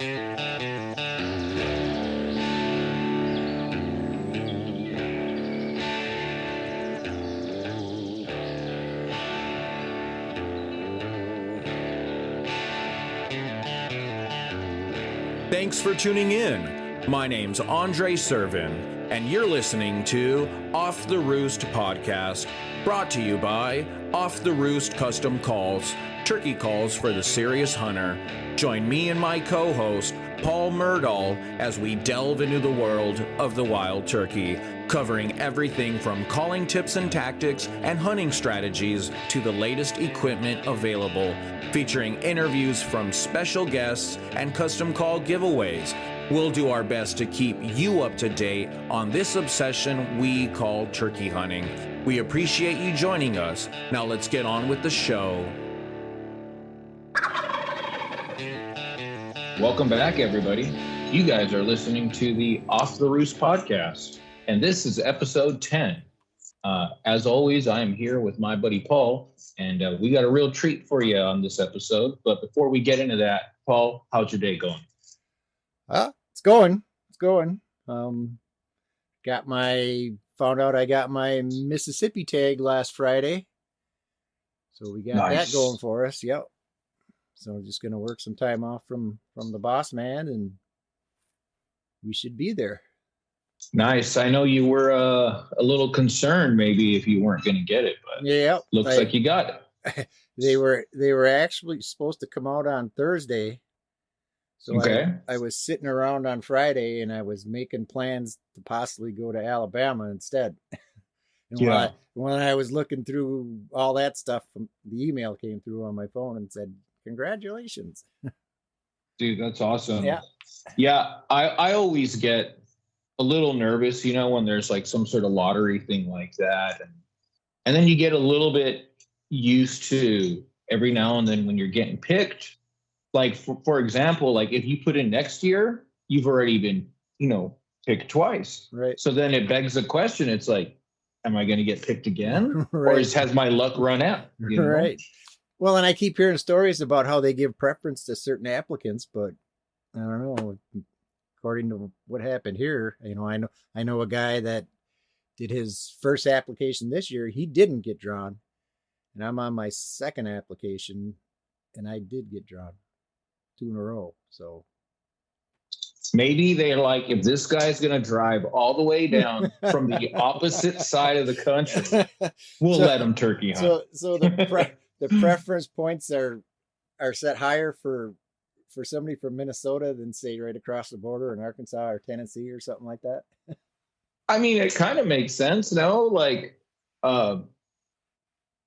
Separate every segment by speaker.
Speaker 1: Thanks for tuning in. My name's Andre Servin, and you're listening to Off the Roost podcast, brought to you by Off the Roost Custom Calls, turkey calls for the serious hunter. Join me and my co-host, Paul Murdahl, as we delve into the world of the wild turkey, covering everything from calling tips and tactics and hunting strategies to the latest equipment available, featuring interviews from special guests and custom call giveaways. We'll do our best to keep you up to date on this obsession we call turkey hunting. We appreciate you joining us. Now let's get on with the show.
Speaker 2: Welcome back, everybody. You guys are listening to the Off the Roost podcast, and this is episode 10. As always, I am here with my buddy Paul, and we got a real treat for you on this episode. But before we get into that, Paul, how's your day going?
Speaker 3: It's going. Found out I got my Mississippi tag last Friday, so we got that going for us. Yep. So I'm just gonna work some time off from the boss man, and we should be there.
Speaker 2: Nice. I know you were a little concerned maybe if you weren't going to get it, but
Speaker 3: yeah,
Speaker 2: looks like you got
Speaker 3: it. They were actually supposed to come out on Thursday. So
Speaker 2: okay.
Speaker 3: I was sitting around on Friday and I was making plans to possibly go to Alabama instead. And when I was looking through all that stuff, the email came through on my phone and said, "Congratulations."
Speaker 2: Dude, that's awesome.
Speaker 3: Yeah.
Speaker 2: Yeah. I always get a little nervous, when there's like some sort of lottery thing like that. And then you get a little bit used to every now and then when you're getting picked, like for example, like if you put in next year, you've already been, picked twice.
Speaker 3: Right.
Speaker 2: So then it begs the question. It's like, am I going to get picked again?
Speaker 3: Right.
Speaker 2: Or has my luck run out?
Speaker 3: Right. Well, and I keep hearing stories about how they give preference to certain applicants, but I don't know. According to what happened here, I know a guy that did his first application this year. He didn't get drawn, and I'm on my second application, and I did get drawn 2 in a row. So
Speaker 2: maybe they're like, if this guy's going to drive all the way down from the opposite side of the country, we'll let him turkey hunt.
Speaker 3: So the preference points are set higher for somebody from Minnesota than say right across the border in Arkansas or Tennessee or something like that.
Speaker 2: I mean, it kind of makes sense, no? Like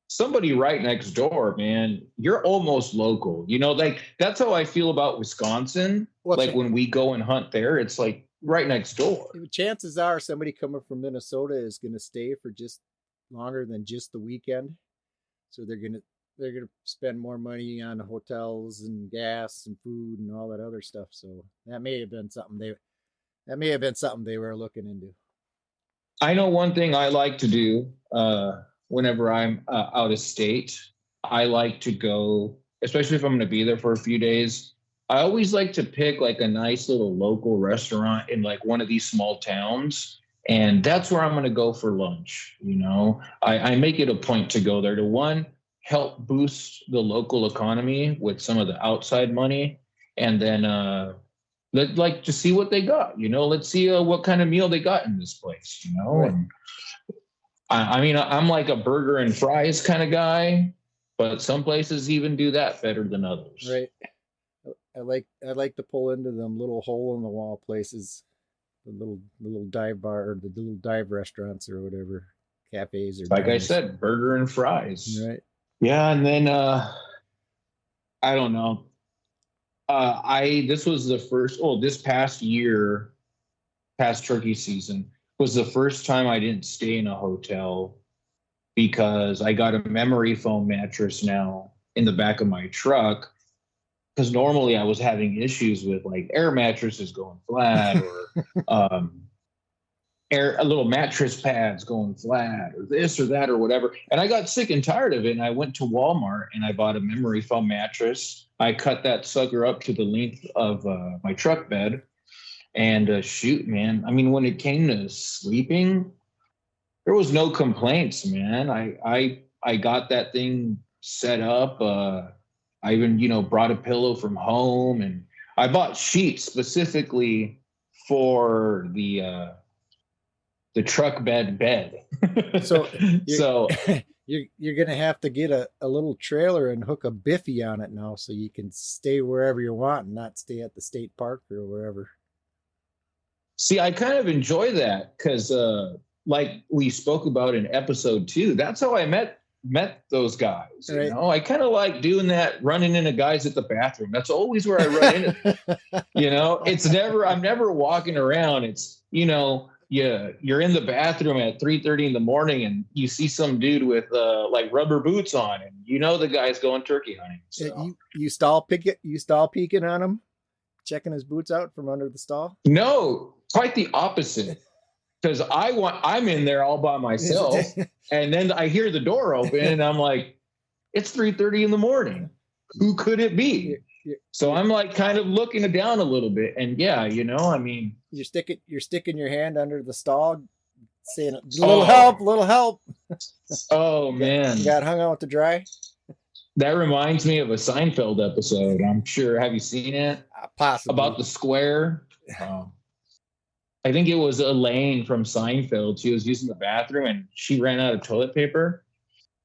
Speaker 2: somebody right next door, man, you're almost local. Like that's how I feel about Wisconsin. When we go and hunt there, it's like right next door.
Speaker 3: Chances are somebody coming from Minnesota is going to stay for just longer than just the weekend. So they're going to spend more money on hotels and gas and food and all that other stuff. So that may have been something they were looking into.
Speaker 2: I know one thing I like to do whenever I'm out of state. I like to go, especially if I'm going to be there for a few days. I always like to pick like a nice little local restaurant in like one of these small towns. And that's where I'm going to go for lunch. I make it a point to go there to help boost the local economy with some of the outside money, and then to see what they got. Let's see what kind of meal they got in this place.
Speaker 3: Right.
Speaker 2: And I'm like a burger and fries kind of guy, but some places even do that better than others.
Speaker 3: Right. I like to pull into them little hole in the wall places, the little dive bar or the little dive restaurants or whatever, cafes or
Speaker 2: like
Speaker 3: diners.
Speaker 2: I said, burger and fries.
Speaker 3: Right.
Speaker 2: Yeah, and then I don't know. This was the first. This past year, past turkey season was the first time I didn't stay in a hotel because I got a memory foam mattress now in the back of my truck. Because normally I was having issues with like air mattresses going flat or little mattress pads going flat or this or that or whatever. And I got sick and tired of it. And I went to Walmart and I bought a memory foam mattress. I cut that sucker up to the length of my truck bed. And shoot, man, I mean, when it came to sleeping, there was no complaints, man. I got that thing set up. I even, brought a pillow from home, and I bought sheets specifically for the truck bed.
Speaker 3: So you're gonna have to get a little trailer and hook a biffy on it now, so you can stay wherever you want and not stay at the state park or wherever.
Speaker 2: See, I kind of enjoy that because, like we spoke about in episode 2, that's how I met those guys.
Speaker 3: Right.
Speaker 2: I kind of like doing that, running into guys at the bathroom. That's always where I run into. It's never. I'm never walking around. It's you're in the bathroom at 3:30 in the morning and you see some dude with like rubber boots on, and the guy's going turkey hunting. So.
Speaker 3: You stall peeking on him, checking his boots out from under the stall?
Speaker 2: No, quite the opposite. Because I'm in there all by myself, and then I hear the door open, and I'm like, it's 3:30 in the morning. Who could it be? So I'm like kind of looking down a little bit, and I mean,
Speaker 3: you're sticking your hand under the stall, saying little help.
Speaker 2: Oh man,
Speaker 3: you got hung out to dry.
Speaker 2: That reminds me of a Seinfeld episode. I'm sure. Have you seen it?
Speaker 3: Possibly.
Speaker 2: About the square. I think it was Elaine from Seinfeld. She was using the bathroom and she ran out of toilet paper.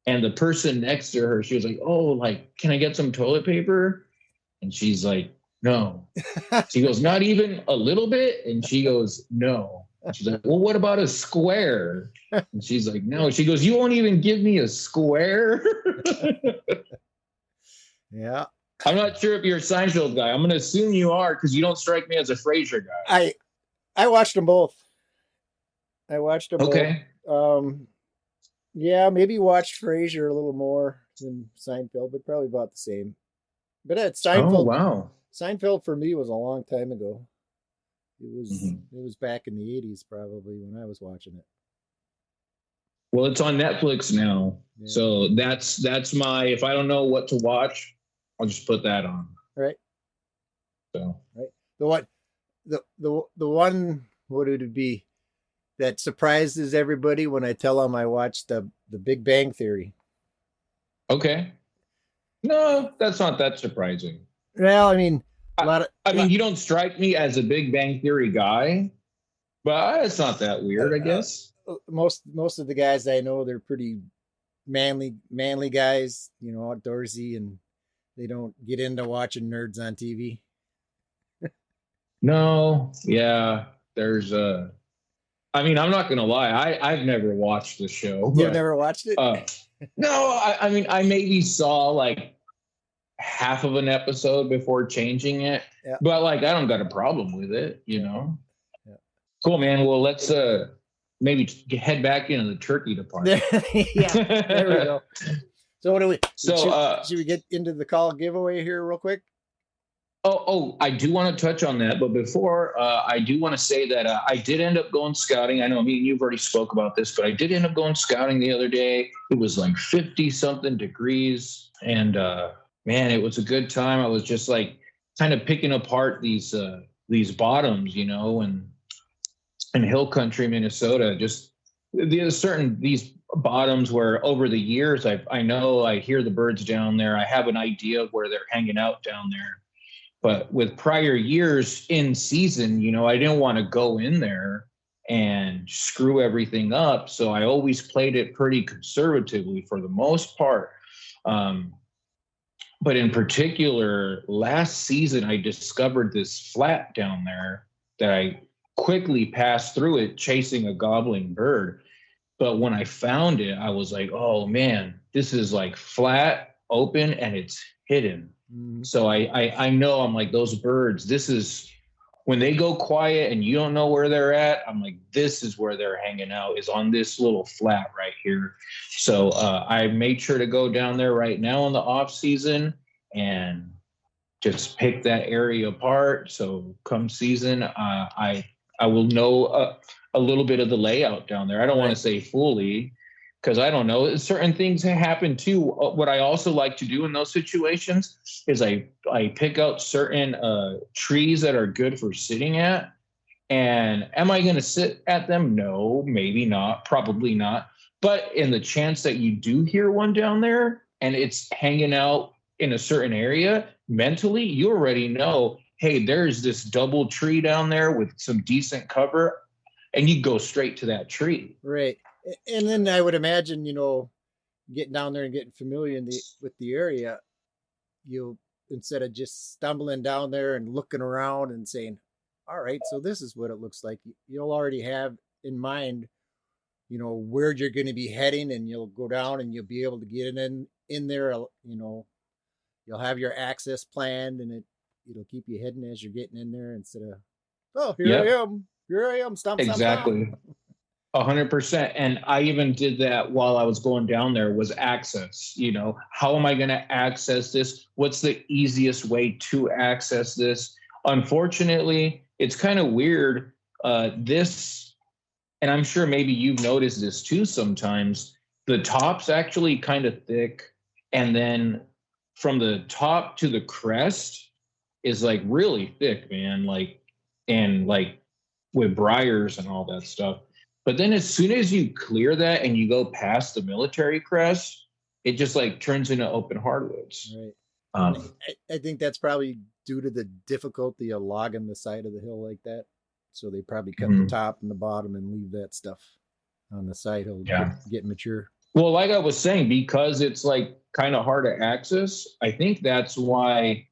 Speaker 2: And the person next to her, she was like, "Oh, like, can I get some toilet paper?" And she's like, "No." She goes, "Not even a little bit?" And she goes, "No." And she's like, "Well, what about a square?" And she's like, "No." She goes, "You won't even give me a square?"
Speaker 3: Yeah.
Speaker 2: I'm not sure if you're a Seinfeld guy. I'm going to assume you are because you don't strike me as a Frasier guy.
Speaker 3: I watched them both.
Speaker 2: Okay.
Speaker 3: Both. Yeah, maybe watched Frasier a little more than Seinfeld, but probably about the same. But it's Seinfeld.
Speaker 2: Oh, wow.
Speaker 3: Seinfeld for me was a long time ago. It was back in the 80s probably when I was watching it.
Speaker 2: Well, it's on Netflix now. Yeah. So that's my, if I don't know what to watch, I'll just put that on.
Speaker 3: Right.
Speaker 2: So.
Speaker 3: Right. The one, what would it be, that surprises everybody when I tell them I watched the Big Bang Theory?
Speaker 2: Okay. No, that's not that surprising.
Speaker 3: Well, I mean,
Speaker 2: you don't strike me as a Big Bang Theory guy, but it's not that weird, I guess.
Speaker 3: Most of the guys I know, they're pretty manly guys, outdoorsy, and they don't get into watching nerds on TV.
Speaker 2: No, yeah, there's I mean, I'm not gonna lie, I've never watched the show.
Speaker 3: You've never watched it?
Speaker 2: No, I mean, I maybe saw like half of an episode before changing it, but like, I don't got a problem with it, Yeah. Cool, man. Well, let's maybe head back into the turkey department.
Speaker 3: Yeah, there we go. So what do we? Should we get into the call giveaway here real quick?
Speaker 2: Oh, I do want to touch on that, but before I do want to say that I did end up going scouting. I know me and you've already spoke about this, but I did end up going scouting the other day. It was like 50 something degrees, and man, it was a good time. I was just like kind of picking apart these bottoms, and in hill country Minnesota, just these bottoms where over the years I know I hear the birds down there. I have an idea of where they're hanging out down there. But with prior years in season, I didn't want to go in there and screw everything up. So I always played it pretty conservatively for the most part. But in particular, last season, I discovered this flat down there that I quickly passed through it chasing a gobbling bird. But when I found it, I was like, oh man, this is like flat, open, and it's hidden. So I know, I'm like, those birds, this is when they go quiet and you don't know where they're at. I'm like, this is where they're hanging out, is on this little flat right here. So I made sure to go down there right now in the off season and just pick that area apart. So come season, I I will know a little bit of the layout down there. I don't want to say fully, because I don't know. Certain things happen too. What I also like to do in those situations is I pick out certain trees that are good for sitting at. And am I going to sit at them? No, maybe not, probably not. But in the chance that you do hear one down there and it's hanging out in a certain area, mentally, you already know, hey, there's this double tree down there with some decent cover, and you go straight to that tree.
Speaker 3: Right. And then I would imagine, getting down there and getting familiar with the area, you'll, instead of just stumbling down there and looking around and saying, all right, so this is what it looks like, you'll already have in mind, where you're going to be heading, and you'll go down and you'll be able to get in there, you'll have your access planned, and it'll keep you hidden as you're getting in there instead of, oh, here I am, stomp,
Speaker 2: exactly.
Speaker 3: Stomp.
Speaker 2: 100%. And I even did that while I was going down there, was access. How am I going to access this? What's the easiest way to access this? Unfortunately, it's kind of weird. This, and I'm sure maybe you've noticed this too sometimes, the top's actually kind of thick. And then from the top to the crest is like really thick, man. And with briars and all that stuff. But then as soon as you clear that and you go past the military crest, it just turns into open hardwoods.
Speaker 3: Right. I think that's probably due to the difficulty of logging the side of the hill like that. So they probably cut the top and the bottom and leave that stuff on the side. It'll get mature.
Speaker 2: Well, like I was saying, because it's kind of hard to access, I think that's why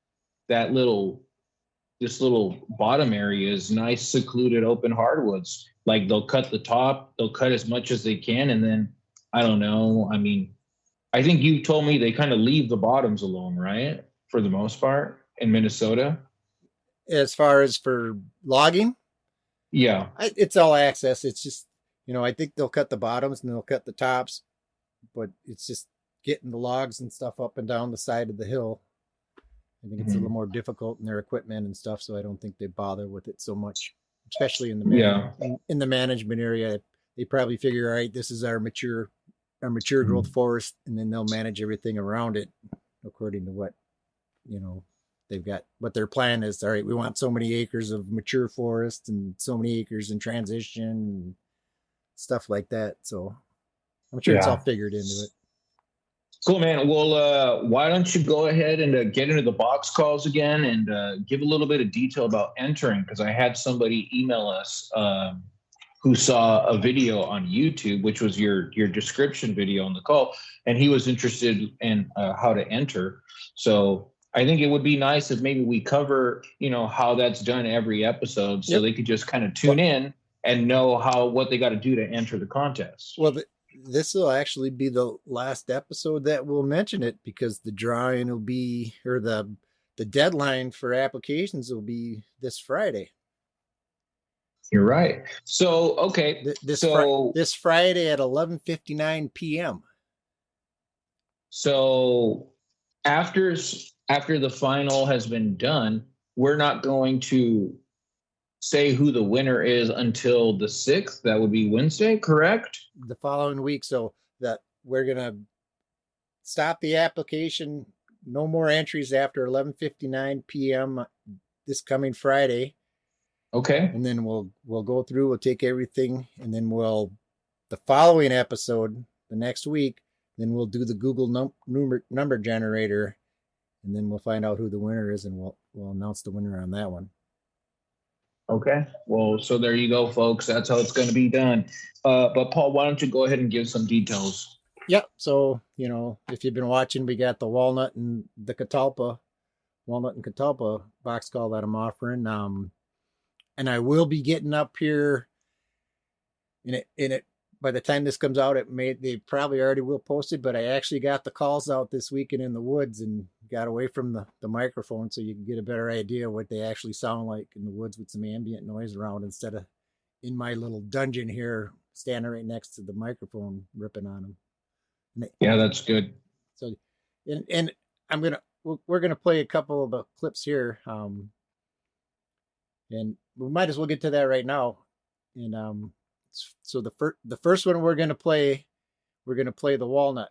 Speaker 2: this little bottom area is nice, secluded, open hardwoods. They'll cut the top, they'll cut as much as they can. And then, I don't know. I mean, I think you told me they kind of leave the bottoms alone, right? For the most part in Minnesota.
Speaker 3: As far as for logging?
Speaker 2: Yeah.
Speaker 3: It's all access. It's just, I think they'll cut the bottoms and they'll cut the tops, but it's just getting the logs and stuff up and down the side of the hill. I think it's a little more difficult in their equipment and stuff. So I don't think they bother with it so much, especially in the management area. They probably figure, all right, this is our mature growth forest, and then they'll manage everything around it according to what, they've got. What their plan is, all right, we want so many acres of mature forest and so many acres in transition and stuff like that. So I'm sure it's all figured into it.
Speaker 2: Cool, man. Well, why don't you go ahead and get into the box calls again and give a little bit of detail about entering, because I had somebody email us who saw a video on YouTube, which was your description video on the call, and he was interested in how to enter. So I think it would be nice if maybe we cover, how that's done every episode, so they could just kind of tune in and know what they got to do to enter the contest.
Speaker 3: Well, this will actually be the last episode that we'll mention it, because the drawing will be, or the deadline for applications will be this Friday.
Speaker 2: You're right. So, okay.
Speaker 3: This Friday at 11:59 p.m.
Speaker 2: So after the final has been done, we're not going to say who the winner is until the 6th. That would be Wednesday, correct?
Speaker 3: The following week. So that we're going to stop the application. No more entries after 11:59 p.m. this coming Friday.
Speaker 2: Okay.
Speaker 3: And then we'll go through, we'll take everything, and then the following episode, the next week, then we'll do the Google number generator, and then we'll find out who the winner is, and we'll announce the winner on that one.
Speaker 2: Okay. Well, so there you go, folks. That's how it's going to be done. But Paul, why don't you go ahead and give some details?
Speaker 3: Yep. So, if you've been watching, we got the walnut and catalpa box call that I'm offering. And I will be getting up here in it. By the time this comes out, they probably already will post it, but I actually got the calls out this weekend in the woods and got away from the microphone, so you can get a better idea of what they actually sound like in the woods with some ambient noise around, instead of in my little dungeon here, standing right next to the microphone, ripping on them.
Speaker 2: Yeah, that's good.
Speaker 3: So, and we're gonna play a couple of the clips here. And we might as well get to that right now. And so the first one we're gonna play the walnut.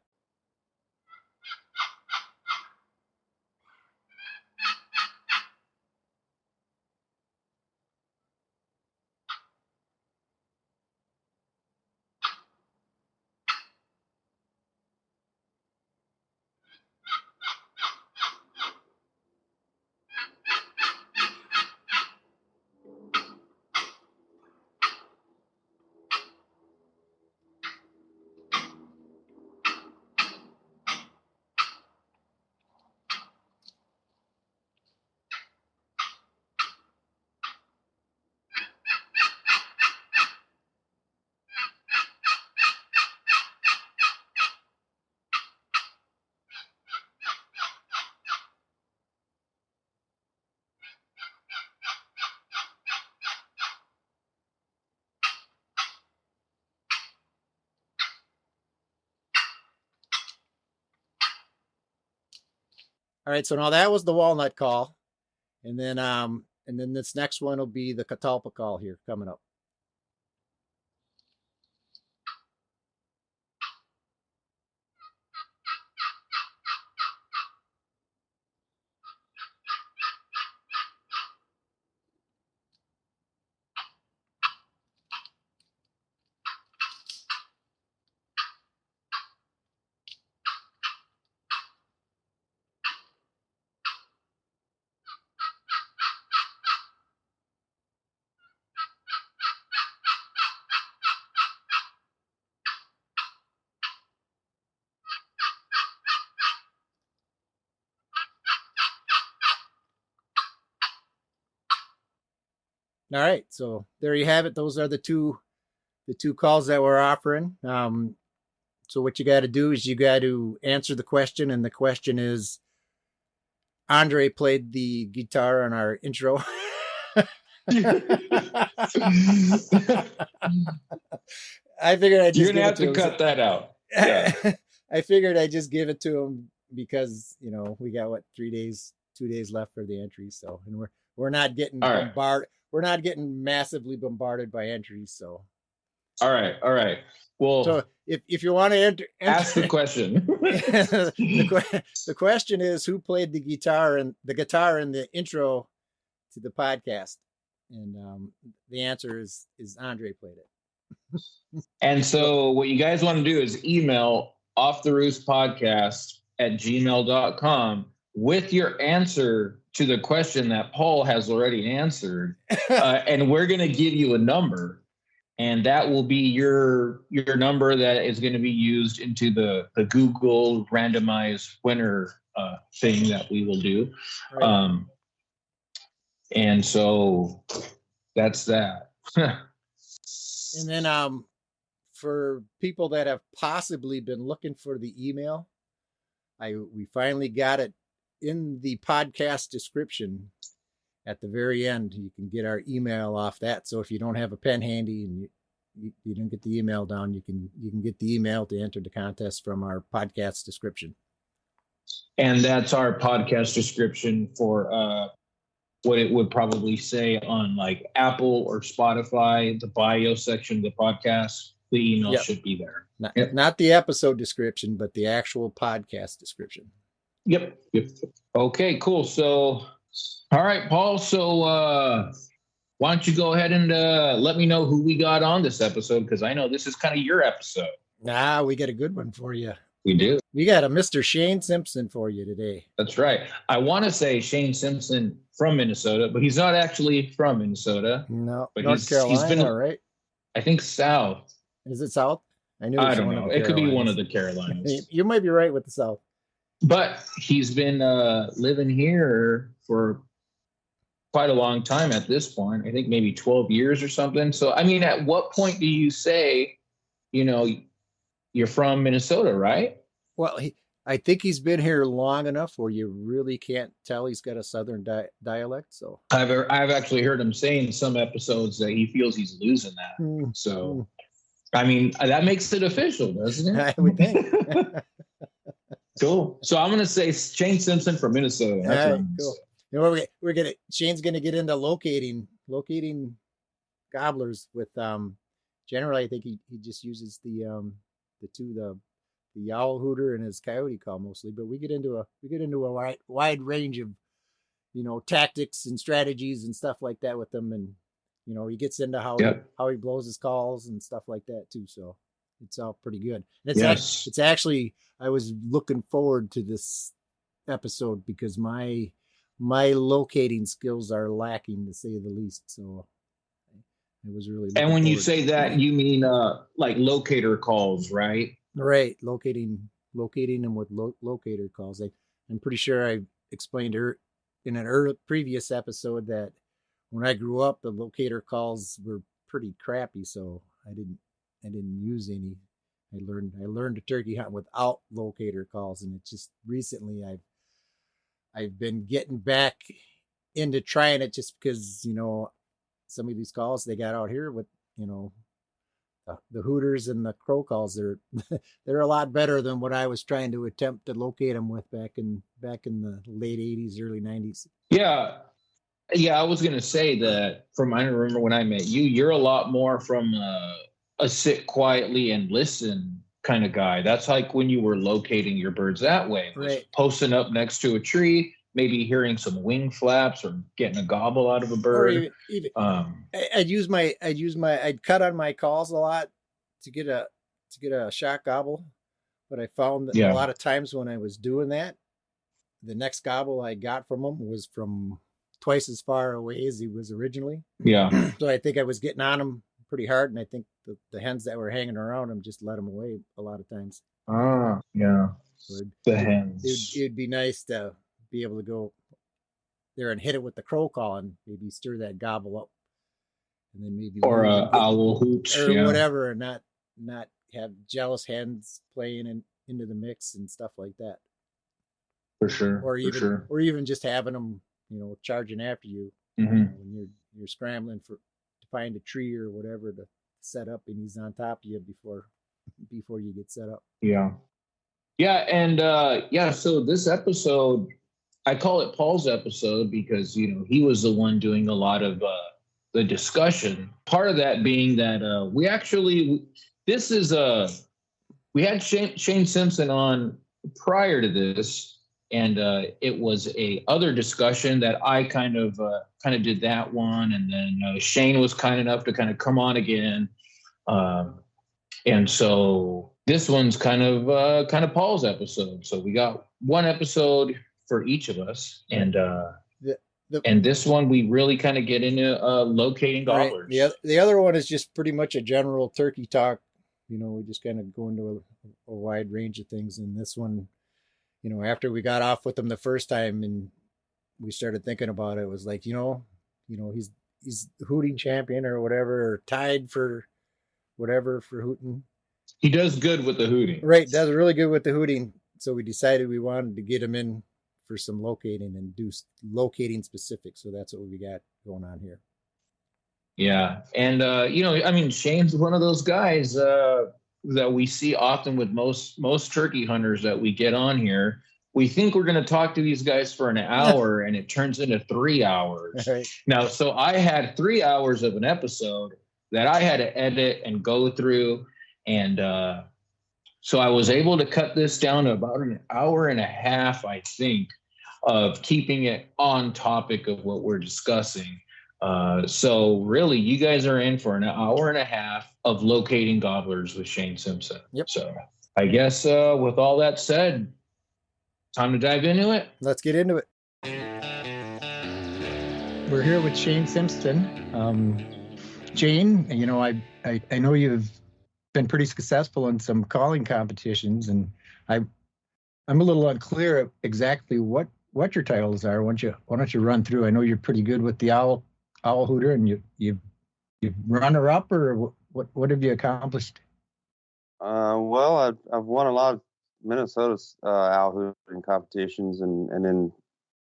Speaker 3: All right, so now that was the walnut call, and then this next one will be the catalpa call here coming up. All right, so there you have it. Those are the two calls that we're offering. So what you got to do is you got to answer the question, and the question is, Andre played the guitar on our intro. I figured I just
Speaker 2: you're gonna have to cut that out. Yeah.
Speaker 3: I figured I'd just give it to him because we got 2 days left for the entry. So, and we're not getting bombarded. We're not getting massively bombarded by entries. So,
Speaker 2: all right. Well,
Speaker 3: so if you want to
Speaker 2: ask the question,
Speaker 3: the question is, who played the guitar in the intro to the podcast? And the answer is Andre played it.
Speaker 2: And so what you guys want to do is email offtheroostpodcast@gmail.com with your answer to the question that Paul has already answered. And we're going to give you a number, and that will be your number that is going to be used into the Google randomized winner thing that we will do. Right. And so that's that.
Speaker 3: And then for people that have possibly been looking for the email, we finally got it in the podcast description at the very end. You can get our email off that. So if you don't have a pen handy and you didn't get the email down, you can get the email to enter the contest from our podcast description.
Speaker 2: And that's our podcast description for what it would probably say on like Apple or Spotify, the bio section of the podcast. The email should be there.
Speaker 3: Not the episode description, but the actual podcast description.
Speaker 2: Yep. Okay, cool. So, all right, Paul. So why don't you go ahead and let me know who we got on this episode, because I know this is kind of your episode.
Speaker 3: We got a good one for you.
Speaker 2: We do.
Speaker 3: We got a Mr. Shane Simpson for you today.
Speaker 2: That's right. I want to say Shane Simpson from Minnesota, but he's not actually from Minnesota.
Speaker 3: No, but North Carolina, he's been,
Speaker 2: right? I think South.
Speaker 3: Is it South?
Speaker 2: I don't know. It could be one of the Carolinas.
Speaker 3: You might be right with the South.
Speaker 2: But he's been living here for quite a long time at this point. I think maybe 12 years or something. So, I mean, at what point do you say, you're from Minnesota, right?
Speaker 3: Well, I think he's been here long enough where you really can't tell he's got a Southern dialect. So
Speaker 2: I've actually heard him say in some episodes that he feels he's losing that. So, I mean, that makes it official, doesn't it?
Speaker 3: I would think.
Speaker 2: Cool. So I'm going to say Shane Simpson from Minnesota.
Speaker 3: That's right, cool. Shane's going to get into locating locating gobblers with generally I think he just uses the owl hooter and his coyote call mostly, but we get into a wide range of tactics and strategies and stuff like that with them, and he gets into how he blows his calls and stuff like that too. So it's all pretty good. And it's actually I was looking forward to this episode because my locating skills are lacking to say the least. So it was really.
Speaker 2: And when you say that, you mean like locator calls, right?
Speaker 3: Right, locating them with locator calls. I'm pretty sure I explained in an previous episode that when I grew up, the locator calls were pretty crappy, so I didn't use any. I learned to turkey hunt without locator calls, and it's just recently I've been getting back into trying it just because some of these calls they got out here with the hooters and the crow calls. They're a lot better than what I was trying to attempt to locate them with back in the late 80s, early 90s.
Speaker 2: Yeah. I was gonna say that I remember when I met you, you're a lot more from a sit quietly and listen kind of guy. That's like when you were locating your birds that way,
Speaker 3: right?
Speaker 2: Posting up next to a tree, maybe hearing some wing flaps or getting a gobble out of a bird.
Speaker 3: I'd cut on my calls a lot to get a shot gobble, but I found that a lot of times when I was doing that, the next gobble I got from him was from twice as far away as he was originally.
Speaker 2: Yeah.
Speaker 3: So I think I was getting on him pretty hard, and I think the hens that were hanging around him just let him away a lot of times.
Speaker 2: Yeah.
Speaker 3: So
Speaker 2: the hens.
Speaker 3: It'd be nice to be able to go there and hit it with the crow call and maybe stir that gobble up, and then maybe
Speaker 2: or owl hoot
Speaker 3: or whatever, and not have jealous hens playing into the mix and stuff like that.
Speaker 2: For sure.
Speaker 3: Or even just having them, charging after you when you're scrambling to find a tree or whatever to set up, and he's on top of you before you get set up.
Speaker 2: Yeah. And so this episode, I call it Paul's episode because he was the one doing a lot of the discussion. Part of that being that we had Shane Simpson on prior to this, and it was a other discussion that I kind of did that one, and then Shane was kind enough to kind of come on again, and so this one's kind of Paul's episode. So we got one episode for each of us, and and this one we really kind of get into locating gobblers.
Speaker 3: Right. The other one is just pretty much a general turkey talk. We just kind of go into a wide range of things. And this one, after we got off with him the first time and we started thinking about it, it was like, he's the hooting champion or whatever, or tied for whatever for hooting.
Speaker 2: He does good with the hooting.
Speaker 3: Right, does really good with the hooting. So we decided we wanted to get him in for some locating and do locating specific. So that's what we got going on here.
Speaker 2: Yeah. And, Shane's one of those guys that we see often with most turkey hunters that we get on here. We think we're going to talk to these guys for an hour and it turns into 3 hours.
Speaker 3: Right.
Speaker 2: Now, so I had 3 hours of an episode that I had to edit and go through. And so I was able to cut this down to about an hour and a half, I think, of keeping it on topic of what we're discussing. So really, you guys are in for an hour and a half of locating gobblers with Shane Simpson.
Speaker 3: Yep.
Speaker 2: So I guess with all that said, time to dive into it.
Speaker 3: Let's get into it. We're here with Shane Simpson. Shane, I know you've been pretty successful in some calling competitions, and I'm a little unclear exactly what your titles are. Why don't you run through? I know you're pretty good with the owl hooter, and you've runner up, or what have you accomplished?
Speaker 4: Well, I've won a lot of Minnesota's owl hooting competitions, and in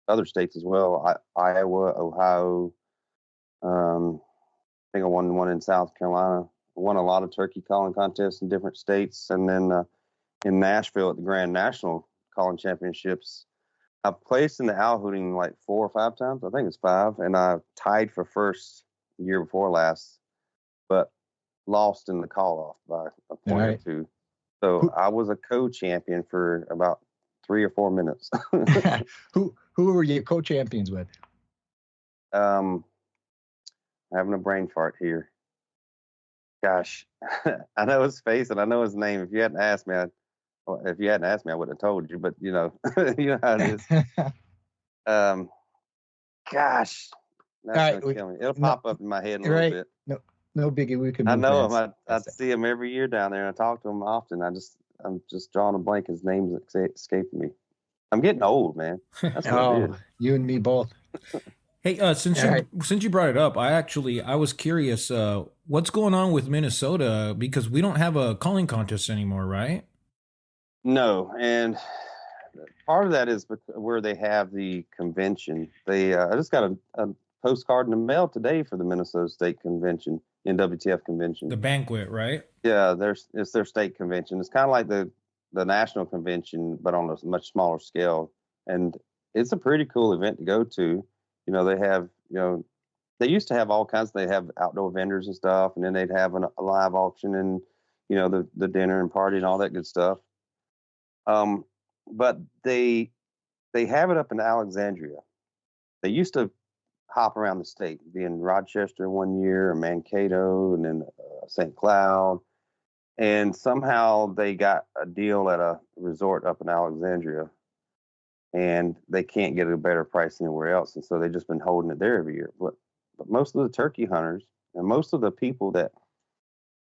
Speaker 4: other states as well. Iowa, Ohio. I think I won one in South Carolina. I won a lot of turkey calling contests in different states, and then in Nashville at the Grand National Calling Championships, I placed in the owl hooting like 4 or 5 times. I think it's 5, and I tied for first year before last, but lost in the call off by a point or two. So I was a co-champion for about 3 or 4 minutes.
Speaker 3: Who were you co-champions with?
Speaker 4: Having a brain fart here. Gosh, I know his face and I know his name. If you hadn't asked me, I wouldn't have told you. But you know how it is. Gosh, that's gonna kill me. It'll pop up in my head in a little bit.
Speaker 3: No biggie. We can.
Speaker 4: I know him. I see him every year down there, and I talk to him often. I'm just drawing a blank. His name's escaping me. I'm getting old, man. That's what it is.
Speaker 3: You and me both.
Speaker 1: Hey, since you brought it up, I was curious. What's going on with Minnesota, because we don't have a calling contest anymore, right?
Speaker 4: No, and part of that is where they have the convention. I just got a postcard in the mail today for the Minnesota State Convention, NWTF convention.
Speaker 1: The banquet, right?
Speaker 4: Yeah, it's their state convention. It's kind of like the national convention, but on a much smaller scale. And it's a pretty cool event to go to. You know, they have, they used to have all kinds. They have outdoor vendors and stuff, and then they'd have a live auction and, the dinner and party and all that good stuff. But they have it up in Alexandria. They used to hop around the state, be in Rochester one year, or Mankato, and then St. Cloud. And somehow they got a deal at a resort up in Alexandria, and they can't get a better price anywhere else. And so they've just been holding it there every year. But most of the turkey hunters and most of the people that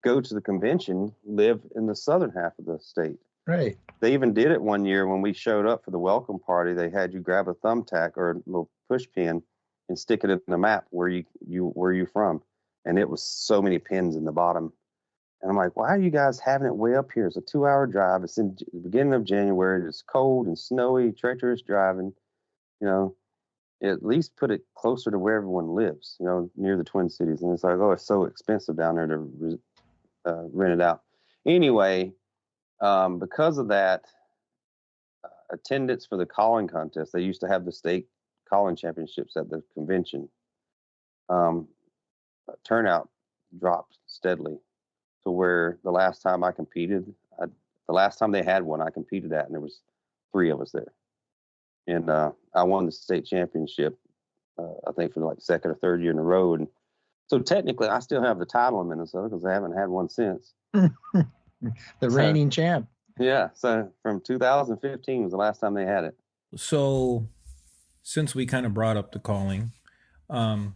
Speaker 4: go to the convention live in the southern half of the state.
Speaker 3: Right. They
Speaker 4: even did it one year when we showed up for the welcome party. They had you grab a thumbtack or a little push pin and stick it in the map where you from. And it was so many pins in the bottom. And I'm like, why are you guys having it way up here? It's a 2-hour drive. It's in the beginning of January. It's cold and snowy, treacherous driving. At least put it closer to where everyone lives, near the Twin Cities. And it's like, oh, it's so expensive down there to rent it out. Anyway, because of that, attendance for the calling contest, they used to have the state calling championships at the convention. Turnout dropped steadily to where the last time I competed, the last time they had one, I competed at, and there was 3 of us there. And I won the state championship, I think for like 2nd or 3rd year in a row. And so technically I still have the title in Minnesota because I haven't had one since.
Speaker 3: The reigning champ.
Speaker 4: Yeah. So from 2015 was the last time they had it.
Speaker 1: So since we kind of brought up the calling, let's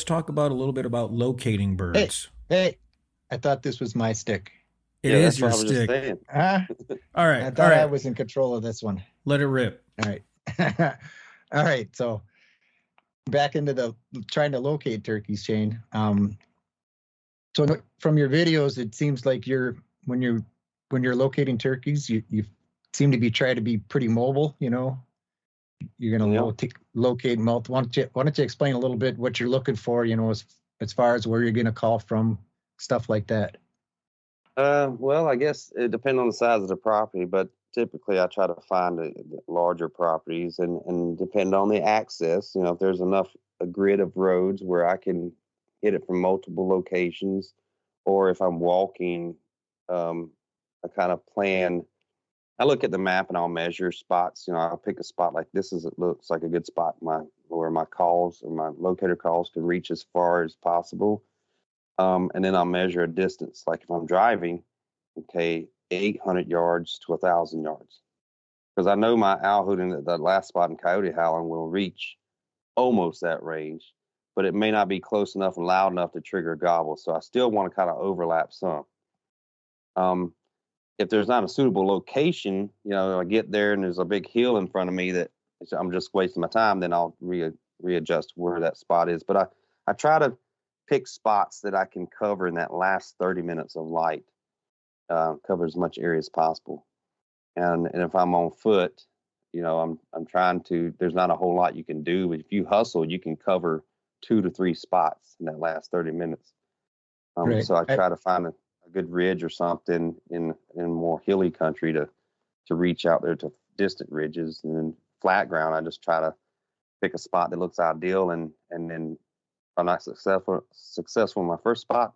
Speaker 1: talk about a little bit about locating birds.
Speaker 3: Hey, I thought this was my stick.
Speaker 1: It is your stick. All right.
Speaker 3: I thought I was in control of this one.
Speaker 1: Let it rip.
Speaker 3: All right. All right. So back into the trying to locate turkeys, Shane. So from your videos, it seems like when you're locating turkeys, you seem to be trying to be pretty mobile. You're going to locate multiple. Why don't you explain a little bit what you're looking for? As far as where you're going to call from, stuff like that.
Speaker 4: Well, I guess it depends on the size of the property, but typically I try to find the larger properties and depend on the access. If there's a grid of roads where I can hit it from multiple locations, or if I'm walking, I kind of plan. I look at the map and I'll measure spots. I'll pick a spot like this. It looks like a good spot where my calls or my locator calls can reach as far as possible. And then I'll measure a distance. Like if I'm driving, 800 yards to 1,000 yards. Because I know my owl hooting, the last spot in coyote howling will reach almost that range, but it may not be close enough and loud enough to trigger a gobble. So I still want to kind of overlap some. If there's not a suitable location, I get there and there's a big hill in front of me that I'm just wasting my time, then I'll readjust where that spot is. But I try to pick spots that I can cover in that last 30 minutes of light, cover as much area as possible. And if I'm on foot, I'm trying to, there's not a whole lot you can do, but if you hustle, you can cover 2 to 3 spots in that last 30 minutes. Right. So I try to find a good ridge or something in more hilly country to reach out there to distant ridges, and then flat ground, I just try to pick a spot that looks ideal, and then if I'm not successful in my first spot,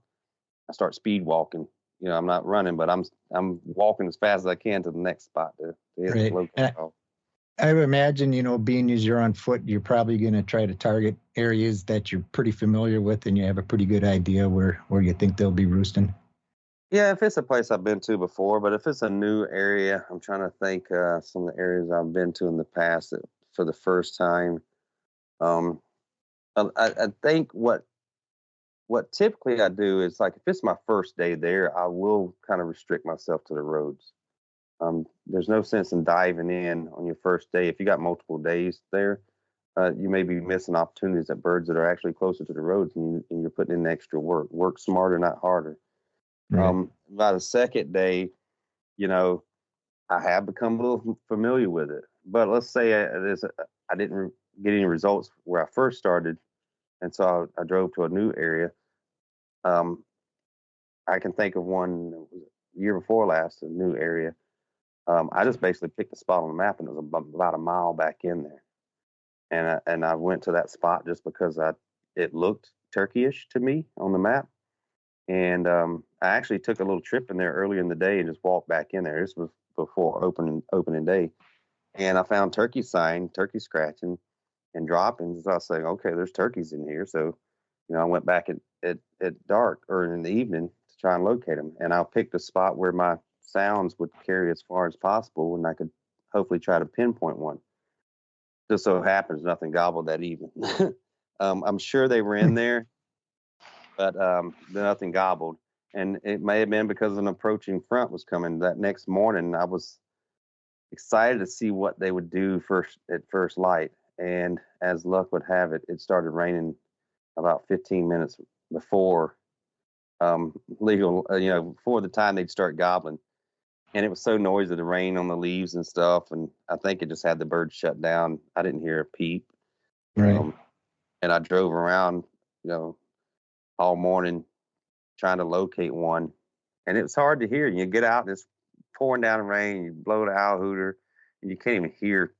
Speaker 4: I start speed walking. I'm not running, but I'm walking as fast as I can to the next spot to hit the locate call.
Speaker 5: I would imagine, being as you're on foot, you're probably going to try to target areas that you're pretty familiar with, and you have a pretty good idea where you think they'll be roosting.
Speaker 4: Yeah, if it's a place I've been to before, but if it's a new area, I'm trying to think some of the areas I've been to in the past that for the first time. I think what typically I do is, like, if it's my first day there, I will kind of restrict myself to the roads. There's no sense in diving in on your first day. If you got multiple days there, you may be missing opportunities at birds that are actually closer to the roads, and you're putting in extra work. Work smarter, not harder. Right. By the second day, I have become a little familiar with it. But let's say I didn't get any results where I first started, and so I drove to a new area. I can think of one year before last, a new area. I just basically picked a spot on the map, and it was about a mile back in there. And I went to that spot just because it looked turkeyish to me on the map. And I actually took a little trip in there earlier in the day and just walked back in there. This was before opening day. And I found turkey sign, turkey scratching and droppings. I was saying, okay, there's turkeys in here. So, I went back at dark or in the evening to try and locate them. And I picked a spot where my sounds would carry as far as possible, and I could hopefully try to pinpoint one. Just so happens nothing gobbled that evening. I'm sure they were in there, but nothing gobbled. And it may have been because an approaching front was coming. That next morning, I was excited to see what they would do at first light. And as luck would have it, it started raining about 15 minutes before before the time they'd start gobbling. And it was so noisy, the rain on the leaves and stuff. And I think it just had the birds shut down. I didn't hear a peep.
Speaker 5: Right.
Speaker 4: And I drove around, all morning trying to locate one. And it was hard to hear. You get out and it's pouring down rain. You blow the owl hooter and you can't even hear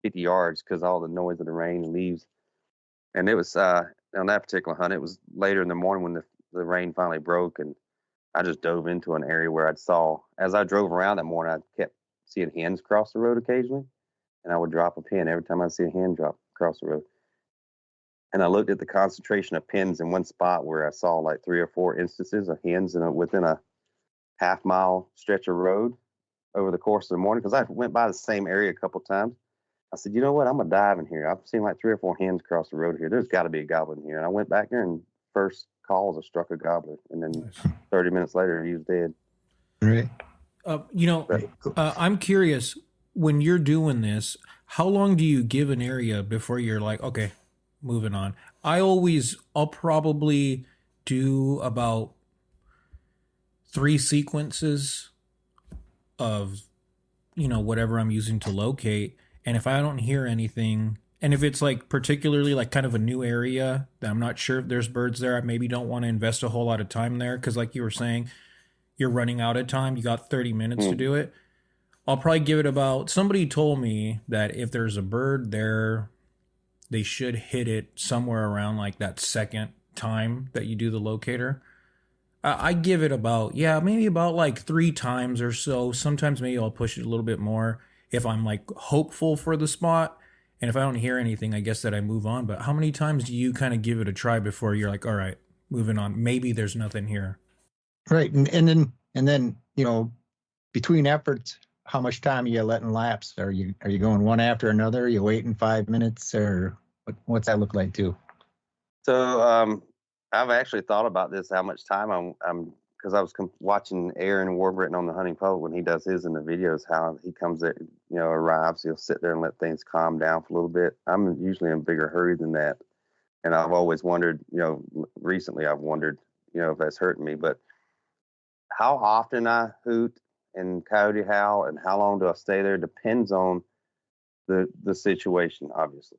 Speaker 4: 50 yards because all the noise of the rain and leaves. And it was, on that particular hunt, it was later in the morning when the rain finally broke, and I just dove into an area where as I drove around that morning, I kept seeing hens cross the road occasionally, and I would drop a pin every time I see a hen drop across the road. And I looked at the concentration of pins in one spot where I saw like 3 or 4 instances of hens within a half-mile stretch of road over the course of the morning, because I went by the same area a couple times. I said, you know what? I'm going to dive in here. I've seen like 3 or 4 hens cross the road here. There's got to be a gobbler in here. And I went back there, and first calls, I struck a gobbler. And then 30 minutes later, he was dead.
Speaker 5: Right.
Speaker 1: I'm curious, when you're doing this, how long do you give an area before you're like, okay, moving on? I'll probably do about 3 sequences of, whatever I'm using to locate. And if I don't hear anything, and if it's like particularly like kind of a new area that I'm not sure if there's birds there, I maybe don't want to invest a whole lot of time there. Cause like you were saying, you're running out of time. You got 30 minutes to do it. I'll probably give it somebody told me that if there's a bird there, they should hit it somewhere around like that second time that you do the locator. I give it maybe about like 3 times or so. Sometimes maybe I'll push it a little bit more if I'm like hopeful for the spot. And if I don't hear anything, I guess that I move on. But how many times do you kind of give it a try before you're like, all right, moving on? Maybe there's nothing here.
Speaker 5: Right. And then, between efforts, how much time are you letting lapse? Are you going one after another? Are you waiting 5 minutes, or what's that look like too?
Speaker 4: So I've actually thought about this, how much time I'm because I was watching Aaron Warbriton on the Hunting Post when he does his in the videos, how he comes there, arrives, he'll sit there and let things calm down for a little bit. I'm usually in a bigger hurry than that. And I've always wondered, recently I've wondered, if that's hurting me, but how often I hoot and coyote howl and how long do I stay there depends on the situation, obviously.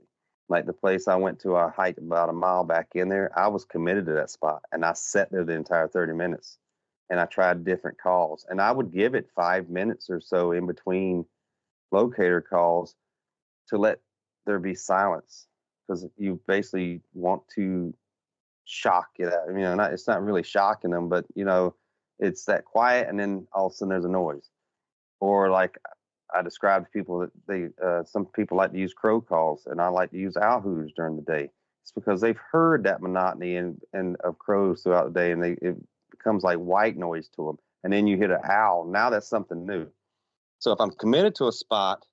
Speaker 4: Like the place I went to, I hiked about a mile back in there. I was committed to that spot, and I sat there the entire 30 minutes, and I tried different calls. And I would give it 5 minutes or so in between locator calls to let there be silence, because you basically want to shock it out. You know, it's not really shocking them, but you know, it's that quiet, and then all of a sudden there's a noise. Or like I described to people that some people like to use crow calls, and I like to use owl hooters during the day. It's because they've heard that monotony and of crows throughout the day, and it becomes like white noise to them. And then you hit an owl. Now that's something new. So if I'm committed to a spot,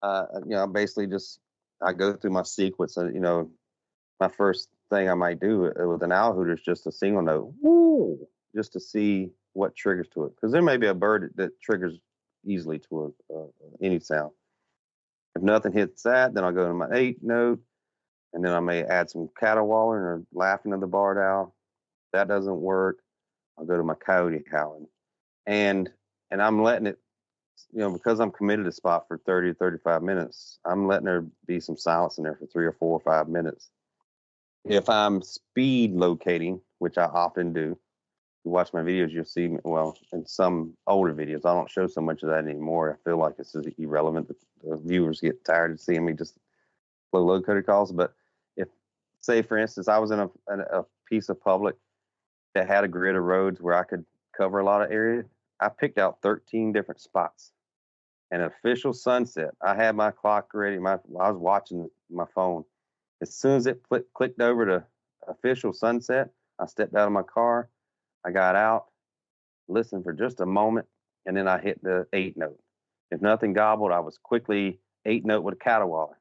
Speaker 4: you know, basically just I go through my sequence, and you know, my first thing I might do with an owl hooter is just a single note, woo, just to see what triggers to it, because there may be a bird that triggers easily to any sound. If nothing hits that, then I'll go to my 8 note, and then I may add some caterwauling or laughing of the barred owl. If that doesn't work, I'll go to my coyote howling, and I'm letting it, you know, because I'm committed to spot for 30 to 35 minutes, I'm letting there be some silence in there for 3 or 4 or 5 minutes. If I'm speed locating, which I often do, you watch my videos, you'll see, well, in some older videos, I don't show so much of that anymore. I feel like this is irrelevant. The viewers get tired of seeing me just blow locator calls. But if, say, for instance, I was in a piece of public that had a grid of roads where I could cover a lot of area, I picked out 13 different spots. An official sunset. I had my clock ready. I was watching my phone. As soon as it clicked over to official sunset, I stepped out of my car. I got out, listened for just a moment, and then I hit the 8 note. If nothing gobbled, I was quickly 8 note with a caterwauler.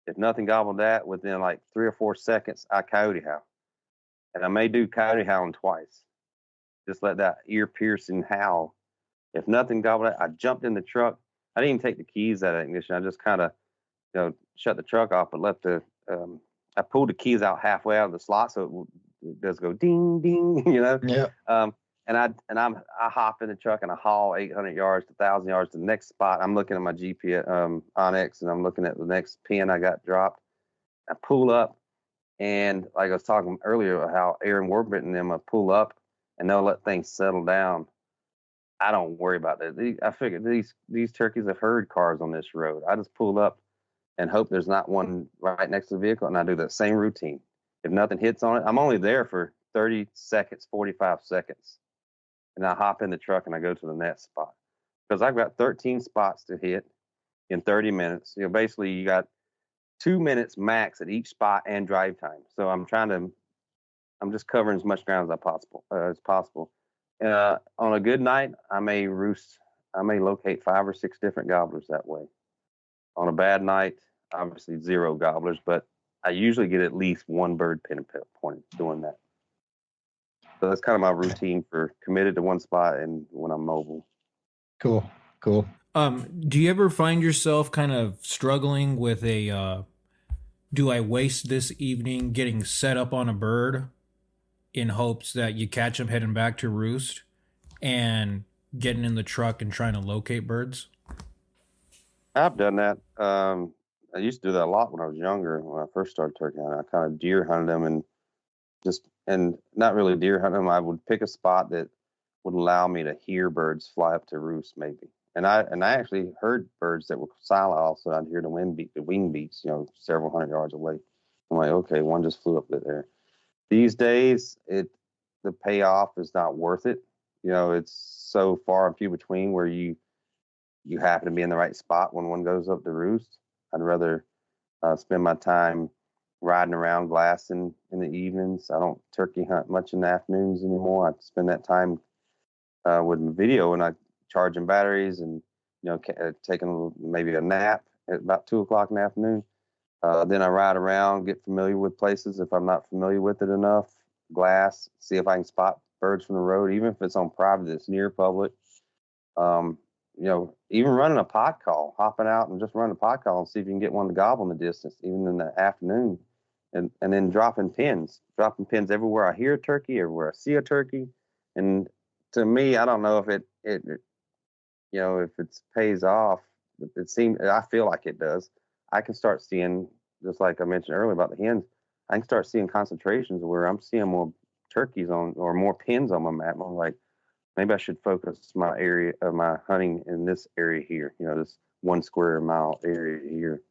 Speaker 4: If nothing gobbled that, within like 3 or 4 seconds, I coyote howl. And I may do coyote howling twice. Just let that ear-piercing howl. If nothing gobbled that, I jumped in the truck. I didn't even take the keys out of the ignition. I just kind of, you know, shut the truck off, but left I pulled the keys out halfway out of the slot, so it does go ding, ding, you know?
Speaker 5: Yeah.
Speaker 4: And I hop in the truck and I haul 800 yards to 1,000 yards to the next spot. I'm looking at my GPS Onyx, and I'm looking at the next pin I got dropped. I pull up, and like I was talking earlier, how Aaron Warburton and them pull up, and they'll let things settle down. I don't worry about that. I figured these turkeys have heard cars on this road. I just pull up and hope there's not one right next to the vehicle, and I do that same routine. If nothing hits on it, I'm only there for 30 seconds, 45 seconds. And I hop in the truck and I go to the next spot, because I've got 13 spots to hit in 30 minutes. You know, basically you got 2 minutes max at each spot and drive time. So I'm just covering as much ground as possible. On a good night, I may locate 5 or 6 different gobblers that way. On a bad night, obviously 0 gobblers, but I usually get at least 1 bird pinpointed doing that. So that's kind of my routine for committed to one spot and when I'm mobile.
Speaker 5: Cool.
Speaker 1: Do you ever find yourself kind of struggling with do I waste this evening getting set up on a bird in hopes that you catch them heading back to roost, and getting in the truck and trying to locate birds?
Speaker 4: I've done that. I used to do that a lot when I was younger. When I first started turkey hunting, I kind of deer hunted them and not really deer hunting them. I would pick a spot that would allow me to hear birds fly up to roost, maybe. And I actually heard birds that were silent. Also, I'd hear the wing beats, you know, several hundred yards away. I'm like, okay, one just flew up there. These days, the payoff is not worth it. You know, it's so far and few between where you happen to be in the right spot when one goes up to roost. I'd rather spend my time riding around glassing in the evenings. I don't turkey hunt much in the afternoons anymore. I spend that time with video, and I charging batteries and, you know, taking maybe a nap at about 2 o'clock in the afternoon. Then I ride around, get familiar with places if I'm not familiar with it enough, glass, see if I can spot birds from the road, even if it's on private that's near public. You know, even running a pot call, hopping out and just running a pot call and see if you can get one to gobble in the distance, even in the afternoon. And then dropping pins everywhere I hear a turkey, everywhere I see a turkey. And to me, I don't know if it you know, if it pays off. I feel like it does. I can start seeing, just like I mentioned earlier about the hens, I can start seeing concentrations where I'm seeing more turkeys on or more pins on my map. I'm like, maybe I should focus my area of my hunting in this area here, you know, this 1 square mile area here.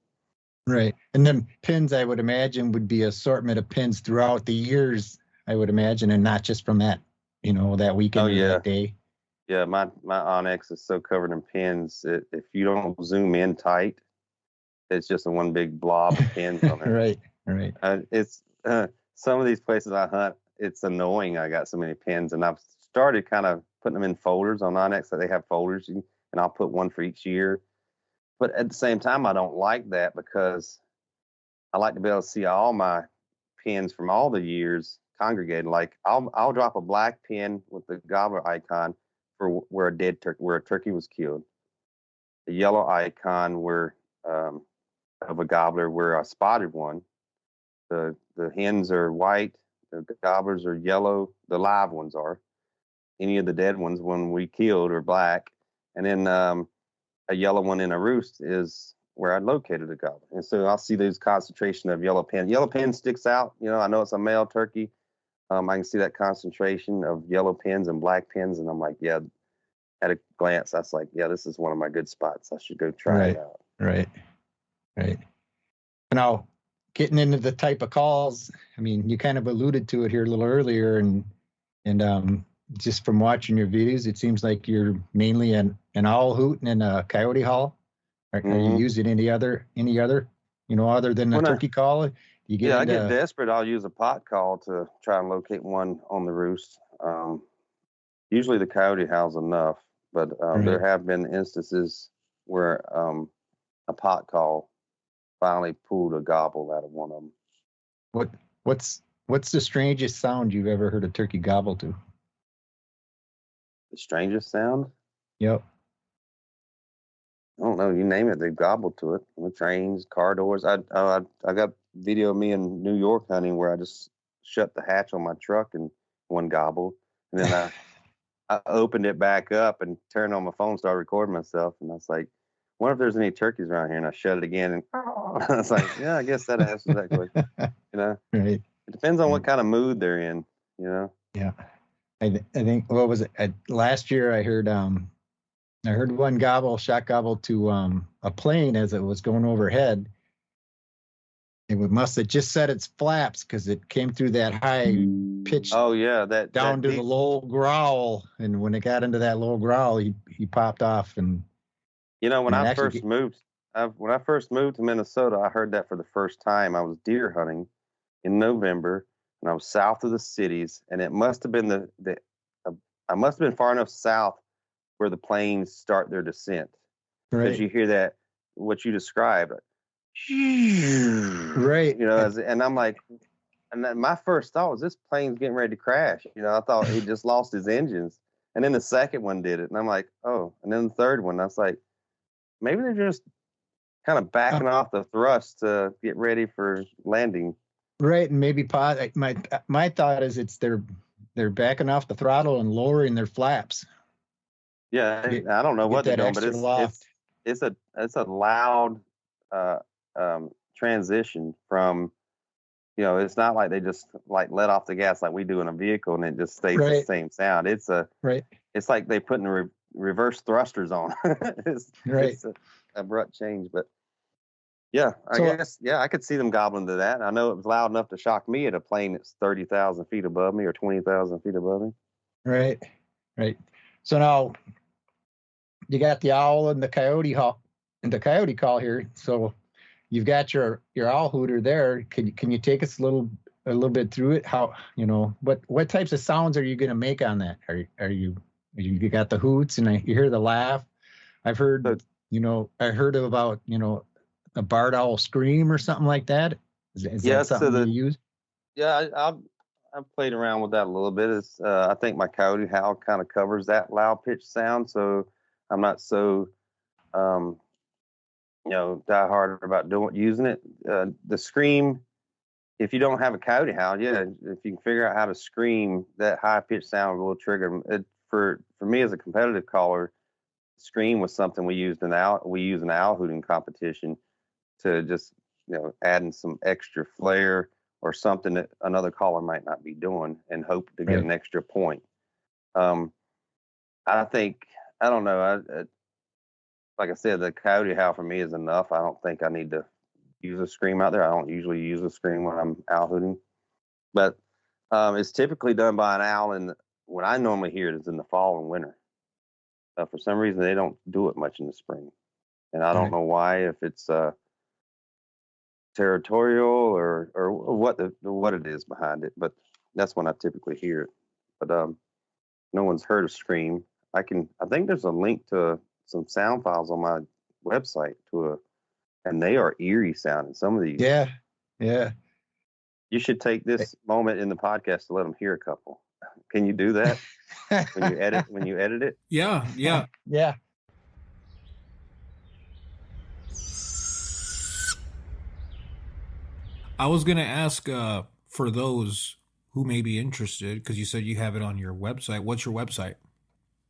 Speaker 5: Right. And then pins, I would imagine, would be assortment of pins throughout the years, I would imagine, and not just from that, that weekend or that day.
Speaker 4: Yeah, my Onyx is so covered in pins. If you don't zoom in tight, it's just a one big blob of pins on there.
Speaker 5: Right.
Speaker 4: It's some of these places I hunt, it's annoying. I got so many pins, and I've started kind of putting them in folders on Onyx. That they have folders, and I'll put one for each year. But at the same time, I don't like that because I like to be able to see all my pins from all the years congregated. Like I'll drop a black pin with the gobbler icon for where a turkey was killed. A yellow icon where of a gobbler where I spotted one. The hens are white, the gobblers are yellow, the live ones are. Any of the dead ones when we killed are black. And then a yellow one in a roost is where I located the gobbler. And so I'll see those concentration of yellow pin. Yellow pin sticks out. I know it's a male turkey. I can see that concentration of yellow pins and black pins. And I'm like, yeah, at a glance, that's like, yeah, this is one of my good spots. I should go try it out.
Speaker 5: Right. Now, getting into the type of calls, I mean, you kind of alluded to it here a little earlier, and just from watching your videos, it seems like you're mainly an owl hoot and a coyote howl. Are you using any other, other than the turkey call? I
Speaker 4: get desperate. I'll use a pot call to try and locate one on the roost. Usually the coyote howl's enough, but there have been instances where a pot call finally pulled a gobble out of one of them.
Speaker 5: What's the strangest sound you've ever heard a turkey gobble to?
Speaker 4: The strangest sound?
Speaker 5: Yep.
Speaker 4: I don't know. You name it, they gobble to it. The trains, car doors. I got video of me in New York hunting where I just shut the hatch on my truck and one gobbled, and then I opened it back up and turned on my phone, started recording myself, and I was like, wonder if there's any turkeys around here, and I shut it again, and I was like, yeah, I guess that answers that question.
Speaker 5: Right.
Speaker 4: It depends on what kind of mood they're in.
Speaker 5: Yeah. I think what was it? Last year I heard one shot gobble to a plane as it was going overhead. It must have just set its flaps because it came through that high pitch.
Speaker 4: Oh yeah, that
Speaker 5: down to the low growl, and when it got into that low growl, he popped off. And
Speaker 4: when I first moved to Minnesota, I heard that for the first time. I was deer hunting in November, and I was south of the cities, and it must have been I must have been far enough south where the planes start their descent, because you hear that what you described.
Speaker 5: Right.
Speaker 4: And I'm like, and then my first thought was, this plane's getting ready to crash. I thought he just lost his engines. And then the second one did it. And I'm like, oh. And then the third one, I was like, maybe they're just kind of backing off the thrust to get ready for landing.
Speaker 5: Right. And maybe my thought is they're backing off the throttle and lowering their flaps.
Speaker 4: Yeah. I don't know what they're doing, but it's a loud transition from, it's not like they just like let off the gas like we do in a vehicle and it just stays the same sound. It's like they putting reverse thrusters on. It's an abrupt change, but yeah, I guess I could see them gobbling to that. I know it was loud enough to shock me at a plane that's 30,000 feet above me or 20,000 feet above me.
Speaker 5: Right. So now you got the owl and the coyote call here. So you've got your owl hooter there. Can you take us a little bit through it? How what types of sounds are you going to make on that? Are you got the hoots and you hear the laugh? I've heard about a barred owl scream or something like that. Is that something you use?
Speaker 4: Yeah, I've played around with that a little bit. I think my coyote howl kind of covers that loud pitch sound, so I'm not so die hard about using it. The scream, if you don't have a coyote howl, if you can figure out how to scream, that high pitched sound will trigger them. For me as a competitive caller, scream was something we use an owl hooting competition to just adding some extra flair or something that another caller might not be doing, and hope to get an extra point. I don't know. Like I said, the coyote howl for me is enough. I don't think I need to use a scream out there. I don't usually use a scream when I'm owl hooting, but it's typically done by an owl. And when I normally hear it is in the fall and winter. For some reason, they don't do it much in the spring, and I don't know why. If it's territorial or what it is behind it, but that's when I typically hear it. But no one's heard of scream. I think there's a link to some sound files on my website and they are eerie sounding. Some of these.
Speaker 5: Yeah.
Speaker 4: You should take this moment in the podcast to let them hear a couple. Can you do that when you edit it?
Speaker 1: Yeah.
Speaker 5: Yeah.
Speaker 1: I was going to ask for those who may be interested, because you said you have it on your website. What's your website?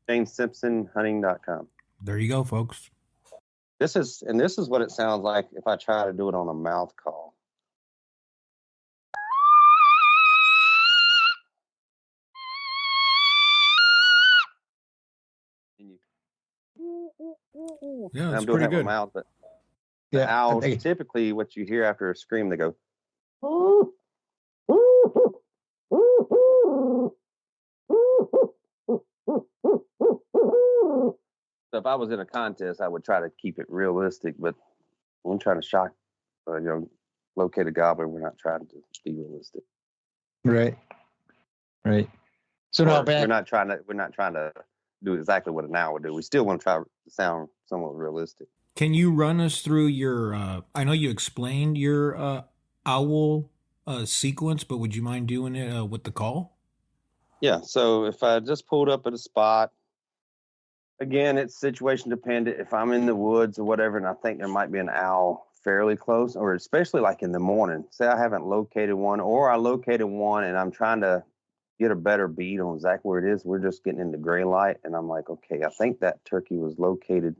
Speaker 4: ShaneSimpsonHunting.com.
Speaker 1: There you go, folks.
Speaker 4: This is what it sounds like if I try to do it on a mouth call.
Speaker 1: Yeah, that's
Speaker 4: I'm doing
Speaker 1: pretty
Speaker 4: that with
Speaker 1: good.
Speaker 4: my mouth, but the owls, typically what you hear after a scream, they go. So if I was in a contest, I would try to keep it realistic, but when I'm trying to shock, locate a gobbler, we're not trying to be realistic.
Speaker 5: Right. So now
Speaker 4: we're not trying to do exactly what an owl would do. We still want to try to sound somewhat realistic.
Speaker 1: Can you run us through your? I know you explained your owl sequence, but would you mind doing it with the call?
Speaker 4: Yeah. So if I just pulled up at a spot, again, it's situation dependent. If I'm in the woods or whatever, and I think there might be an owl fairly close, or especially like in the morning, say I haven't located one, or I located one and I'm trying to get a better bead on exactly where it is. We're just getting into gray light, and I'm like, okay, I think that turkey was located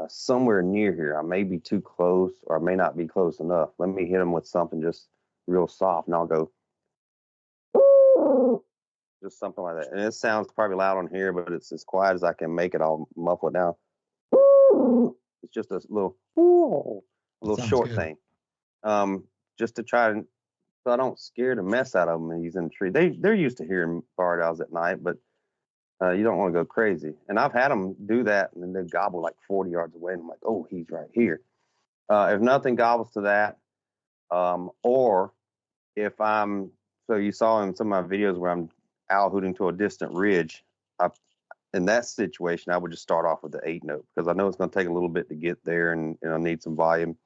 Speaker 4: somewhere near here. I may be too close, or I may not be close enough. Let me hit him with something just real soft, and I'll go just something like that. And it sounds probably loud on here, but it's as quiet as I can make it. I'll muffle it down. It's just a little short
Speaker 5: good.
Speaker 4: thing, just to try and so I don't scare the mess out of them. And he's in the tree. They're used to hearing barred owls at night, but you don't want to go crazy. And I've had them do that, and then they gobble like 40 yards away, and I'm like, oh, he's right here. If nothing gobbles to that, or if so you saw in some of my videos where I'm owl hooting to a distant ridge, in that situation, I would just start off with the 8 note, because I know it's going to take a little bit to get there, and I need some volume.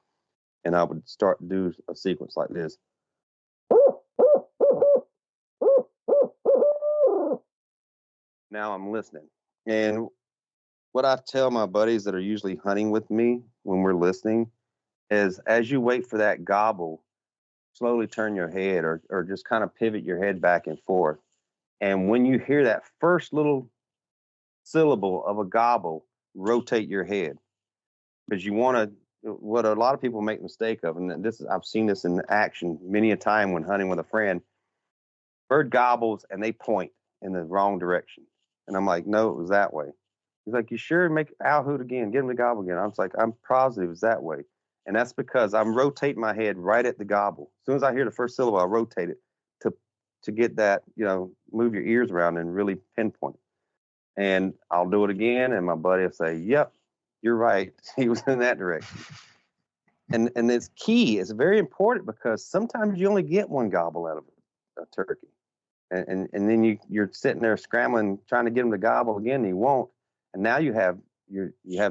Speaker 4: And I would do a sequence like this. Now I'm listening. And what I tell my buddies that are usually hunting with me when we're listening is, as you wait for that gobble, slowly turn your head or just kind of pivot your head back and forth. And when you hear that first little syllable of a gobble, rotate your head, because you want to, what a lot of people make the mistake of, and I've seen this in action many a time when hunting with a friend. Bird gobbles and they point in the wrong direction. And I'm like, no, it was that way. He's like, you sure? Make owl hoot again. Get him to gobble again. I was like, I'm positive it's that way. And that's because I'm rotating my head right at the gobble. As soon as I hear the first syllable, I rotate it to get that, move your ears around and really pinpoint it. And I'll do it again, and my buddy will say, yep, you're right. He was in that direction. And it's key. It's very important, because sometimes you only get one gobble out of a turkey. And then you're sitting there scrambling, trying to get him to gobble again, and he won't. And now you have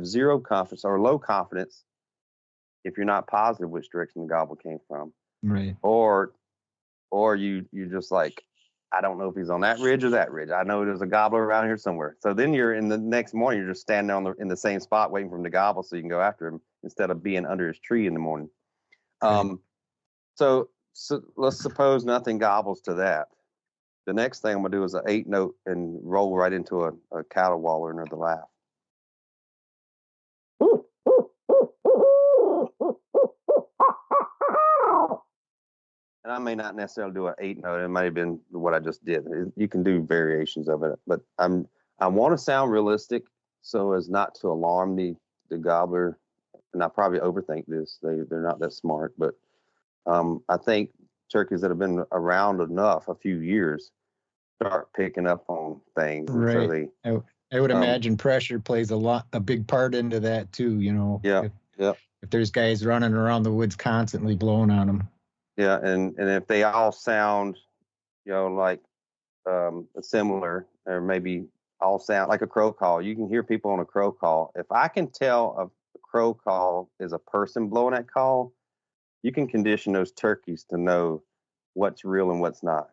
Speaker 4: zero confidence or low confidence if you're not positive which direction the gobble came from.
Speaker 5: Right.
Speaker 4: Or you're just like, I don't know if he's on that ridge or that ridge. I know there's a gobbler around here somewhere. So then you're in the next morning, you're just standing in the same spot waiting for him to gobble so you can go after him instead of being under his tree in the morning.
Speaker 5: Right.
Speaker 4: So let's suppose nothing gobbles to that. The next thing I'm going to do is an 8 note and roll right into a cattle waller or the laugh. And I may not necessarily do an 8 note. It might have been what I just did. You can do variations of it, but I want to sound realistic so as not to alarm the gobbler and I probably overthink this. They're not that smart, but I think turkeys that have been around enough, a few years, start picking up on things, and so
Speaker 5: Right. I would imagine pressure plays a big part into that too.
Speaker 4: Yeah,
Speaker 5: If there's guys running around the woods constantly blowing on them.
Speaker 4: yeah, and if they all sound, like similar, or maybe all sound like a crow call. You can hear people on a crow call. If I can tell a crow call is a person blowing that call, you can condition those turkeys to know what's real and what's not.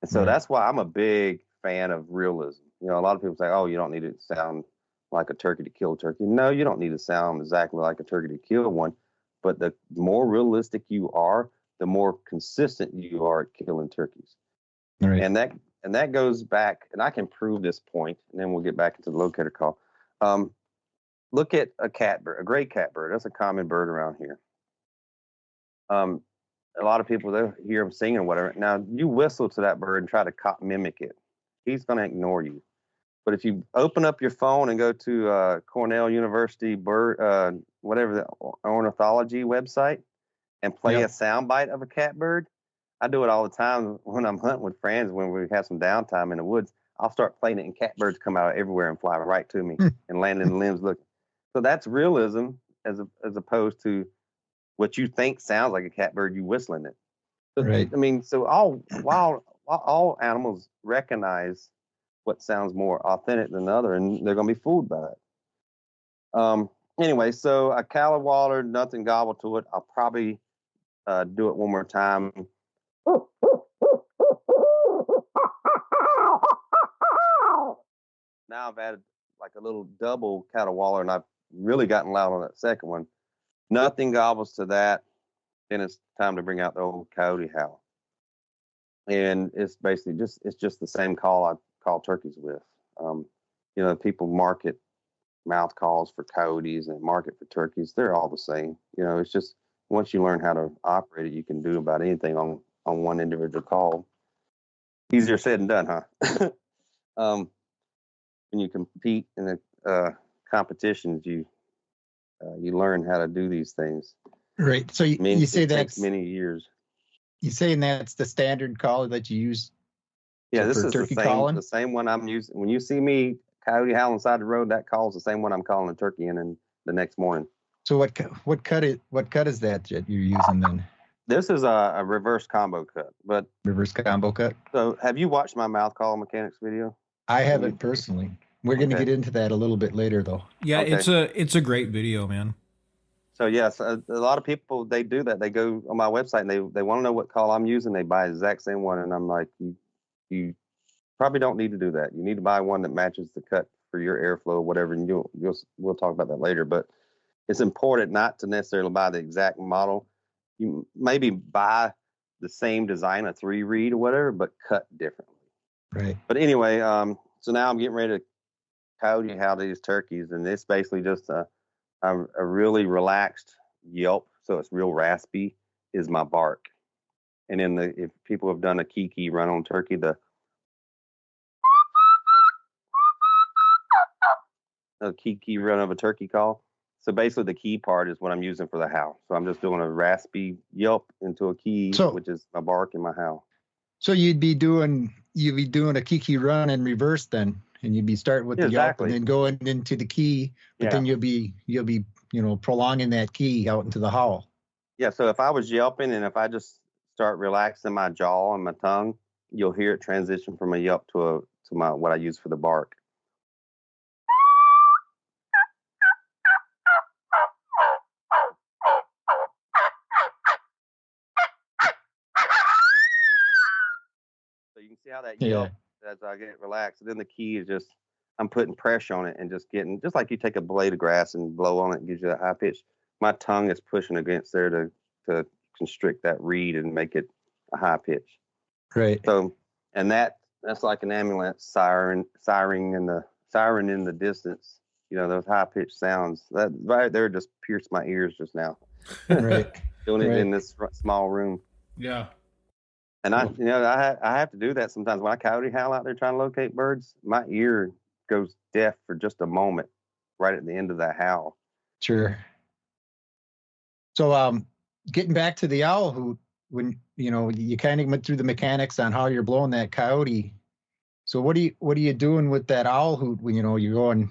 Speaker 4: And so
Speaker 5: Right.
Speaker 4: that's why I'm a big fan of realism. A lot of people say, oh, you don't need to sound like a turkey to kill a turkey. No, you don't need to sound exactly like a turkey to kill one. But the more realistic you are, the more consistent you are at killing turkeys.
Speaker 5: Right.
Speaker 4: And that goes back, and I can prove this point, and then we'll get back into the locator call. Look at a catbird, a gray catbird. That's a common bird around here. A lot of people, they'll hear him singing or whatever. Now, you whistle to that bird and try to mimic it. He's going to ignore you. But if you open up your phone and go to Cornell University bird, whatever the ornithology website, and play a soundbite of a catbird, I do it all the time when I'm hunting with friends. When we have some downtime in the woods, I'll start playing it, and catbirds come out everywhere and fly right to me and land in the limbs. Look, so that's realism as opposed to what you think sounds like a catbird, you whistling it. So,
Speaker 5: Right.
Speaker 4: I mean, so all animals recognize what sounds more authentic than the other, and they're going to be fooled by it. Anyway, so a caller, nothing gobble to it. I'll probably do it one more time. Now I've added like a little double caterwauler, and I've really gotten loud on that second one. Nothing gobbles to that. Then it's time to bring out the old coyote howl. And it's basically just the same call I call turkeys with. People market mouth calls for coyotes and market for turkeys. They're all the same. It's just once you learn how to operate it, you can do about anything on one individual call. Easier said than done, huh? When you compete in the competitions, you learn how to do these things.
Speaker 5: Right. So you say
Speaker 4: it takes
Speaker 5: that's
Speaker 4: many years.
Speaker 5: You saying that's the standard call that you use?
Speaker 4: Yeah, this
Speaker 5: for
Speaker 4: is
Speaker 5: turkey calling?
Speaker 4: the same one I'm using. When you see me coyote howling side the road, that call's the same one I'm calling a turkey in the next morning.
Speaker 5: So what cut is that you're using then?
Speaker 4: This is a reverse combo cut. But
Speaker 5: Reverse combo cut?
Speaker 4: So have you watched my mouth call mechanics video?
Speaker 5: I haven't personally. We're going to get into that a little bit later, though.
Speaker 6: Yeah,
Speaker 4: Okay.
Speaker 6: it's a great video, man.
Speaker 4: So yes, a lot of people, they do that. They go on my website and they want to know what call I'm using. They buy the exact same one, and I'm like, you probably don't need to do that. You need to buy one that matches the cut for your airflow, whatever. And we'll talk about that later. But it's important not to necessarily buy the exact model. You maybe buy the same design, a 3-reed or whatever, but cut differently.
Speaker 5: Right.
Speaker 4: But anyway, so now I'm getting ready to coyote howl these turkeys, and it's basically just a really relaxed yelp, so it's real raspy, is my bark. And then if people have done a kiki run on turkey, the kiki run of a turkey call. So basically the key part is what I'm using for the howl. So I'm just doing a raspy yelp into a key, which is my bark and my howl.
Speaker 5: So you'd be doing a kiki run in reverse then, and you'd be starting with the yelp and then going into the key, but then you'll be prolonging that key out into the howl.
Speaker 4: Yeah. So if I was yelping and if I just start relaxing my jaw and my tongue, you'll hear it transition from a yelp to what I use for the bark. So you can see how that yelp as I get relaxed. And then the key is just I'm putting pressure on it and just like you take a blade of grass and blow on it and gives you that high pitch. My tongue is pushing against there to constrict that reed and make it a high pitch.
Speaker 5: Right.
Speaker 4: So, and that's like an ambulance siren in the distance. Those high pitched sounds that right there just pierced my ears just now.
Speaker 5: Right.
Speaker 4: Doing it in this small room.
Speaker 6: Yeah.
Speaker 4: And I have to do that sometimes when I coyote howl out there trying to locate birds. My ear goes deaf for just a moment, right at the end of that howl.
Speaker 5: Sure. So getting back to the owl hoot, when you kind of went through the mechanics on how you're blowing that coyote. So what are you doing with that owl hoot when you're going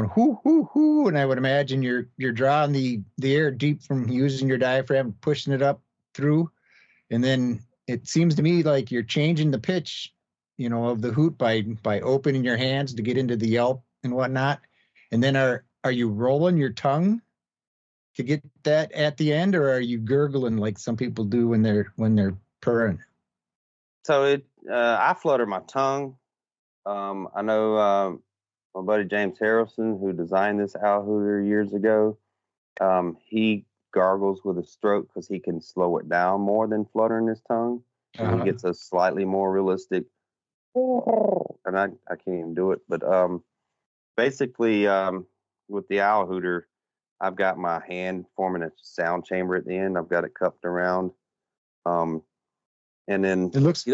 Speaker 5: hoo hoo hoo, and I would imagine you're drawing the air deep from using your diaphragm, pushing it up through, and then it seems to me like you're changing the pitch, of the hoot by opening your hands to get into the yelp and whatnot. And then are you rolling your tongue to get that at the end, or are you gurgling like some people do when they're purring?
Speaker 4: So I flutter my tongue. I know my buddy James Harrelson, who designed this owl hooter years ago, he gargles with a stroke because he can slow it down more than fluttering his tongue. And he gets a slightly more realistic, and I can't even do it. But basically, with the owl hooter, I've got my hand forming a sound chamber at the end. I've got it cupped around. And then
Speaker 5: it looks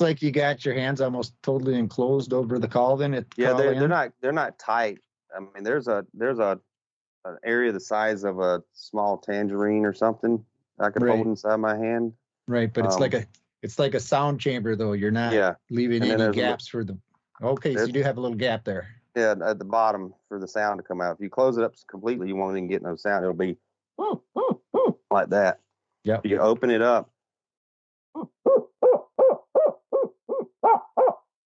Speaker 5: like you got your hands almost totally enclosed over the call. Then
Speaker 4: they're not tight. I mean, there's an area the size of a small tangerine or something I could hold inside my hand.
Speaker 5: Right, but it's like a sound chamber though. You're not leaving any gaps for the. Okay, so you do have a little gap there.
Speaker 4: Yeah, at the bottom for the sound to come out. If you close it up completely, you won't even get no sound. It'll be like that.
Speaker 5: Yeah.
Speaker 4: If you open it up,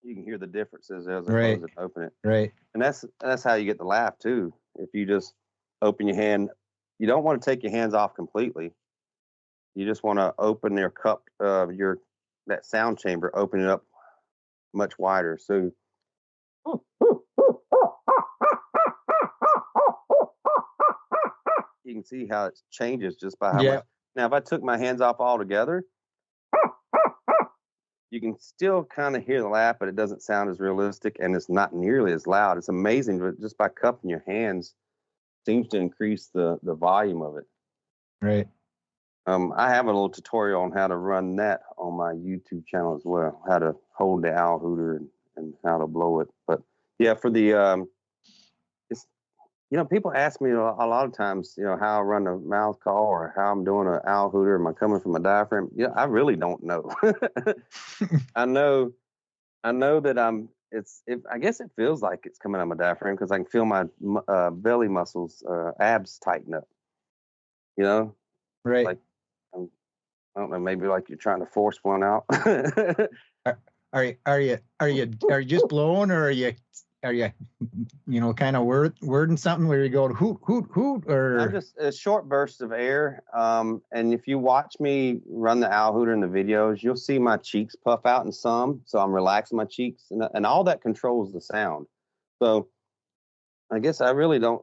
Speaker 4: you can hear the differences as I close it and open it.
Speaker 5: Right.
Speaker 4: And that's how you get the laugh too. If you just open your hand, you don't want to take your hands off completely. You just want to open your cup, that sound chamber, open it up much wider. So you can see how it changes just by how much. Now, if I took my hands off altogether, you can still kind of hear the laugh, but it doesn't sound as realistic, and it's not nearly as loud. It's amazing, but just by cupping your hands seems to increase the volume of it.
Speaker 5: Right.
Speaker 4: I have a little tutorial on how to run that on my YouTube channel as well, how to hold the owl hooter and how to blow it. But yeah, for the people ask me a lot of times, how I run a mouth call or how I'm doing an owl hooter. Am I coming from a diaphragm? I really don't know. I know that I guess it feels like it's coming out of my diaphragm because I can feel my belly muscles, abs tighten up.
Speaker 5: Right.
Speaker 4: Like I don't know, maybe like you're trying to force one out.
Speaker 5: Are you just blowing, or are you kind of wording something where you go hoot hoot hoot, or
Speaker 4: I'm just a short burst of air. And if you watch me run the owl hooter in the videos, you'll see my cheeks puff out in some, so I'm relaxing my cheeks, and all that controls the sound. So I guess I really don't.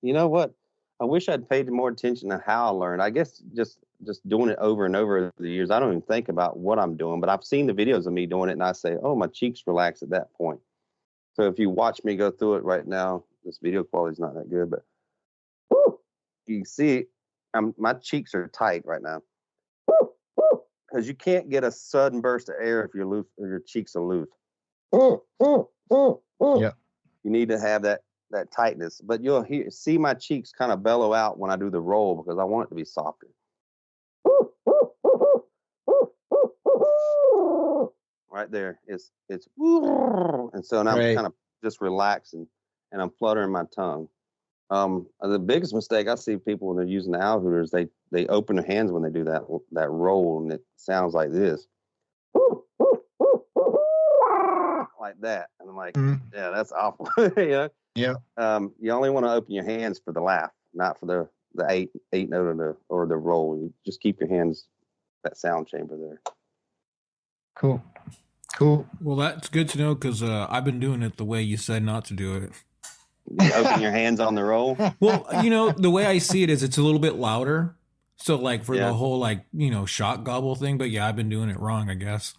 Speaker 4: You know what? I wish I'd paid more attention to how I learned. I guess just doing it over and over the years, I don't even think about what I'm doing, but I've seen the videos of me doing it, and I say, oh, my cheeks relax at that point. So if you watch me go through it right now, this video quality is not that good, but you can see my cheeks are tight right now because you can't get a sudden burst of air if you're loose or your cheeks are loose.
Speaker 5: Yeah.
Speaker 4: You need to have that tightness, but you'll see my cheeks kind of bellow out when I do the roll because I want it to be softer. Right there, it's and so now I'm kind of just relaxing and I'm fluttering my tongue. The biggest mistake I see people when they're using the owl hooters, they open their hands when they do that roll, and it sounds like this, like that, and I'm like, yeah, that's awful.
Speaker 5: Yeah.
Speaker 4: You only want to open your hands for the laugh, not for the eight note or the roll. You just keep your hands that sound chamber there.
Speaker 5: Cool.
Speaker 1: Well, that's good to know because I've been doing it the way you said not to do it.
Speaker 4: You open your hands on the roll.
Speaker 1: Well, the way I see it is it's a little bit louder. So like for the whole shot gobble thing, but yeah, I've been doing it wrong, I guess.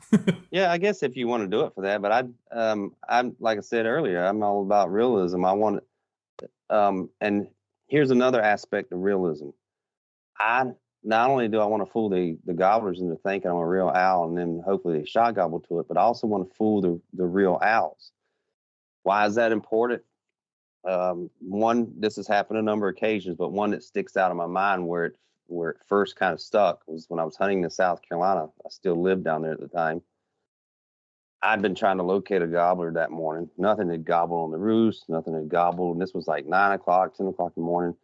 Speaker 4: Yeah, I guess if you want to do it for that, but I'm like I said earlier, I'm all about realism. I want and here's another aspect of realism. Not only do I want to fool the gobblers into thinking I'm a real owl and then hopefully they shot gobble to it, but I also want to fool the real owls. Why is that important? One, this has happened a number of occasions, but one that sticks out in my mind where it first kind of stuck was when I was hunting in South Carolina. I still lived down there at the time. I'd been trying to locate a gobbler that morning. Nothing had gobbled on the roost. Nothing had gobbled. And this was like 9 o'clock, 10 o'clock in the morning.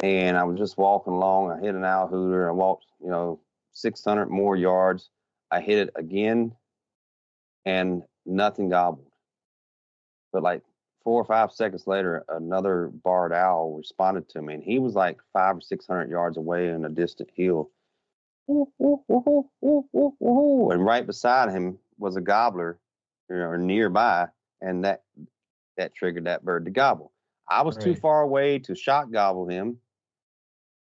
Speaker 4: And I was just walking along. I hit an owl hooter. I walked, 600 more yards. I hit it again, and nothing gobbled. But like 4 or 5 seconds later, another barred owl responded to me, and he was like 500 or 600 yards away in a distant hill. And right beside him was a gobbler, or nearby, and that triggered that bird to gobble. I was too far away to shot gobble him,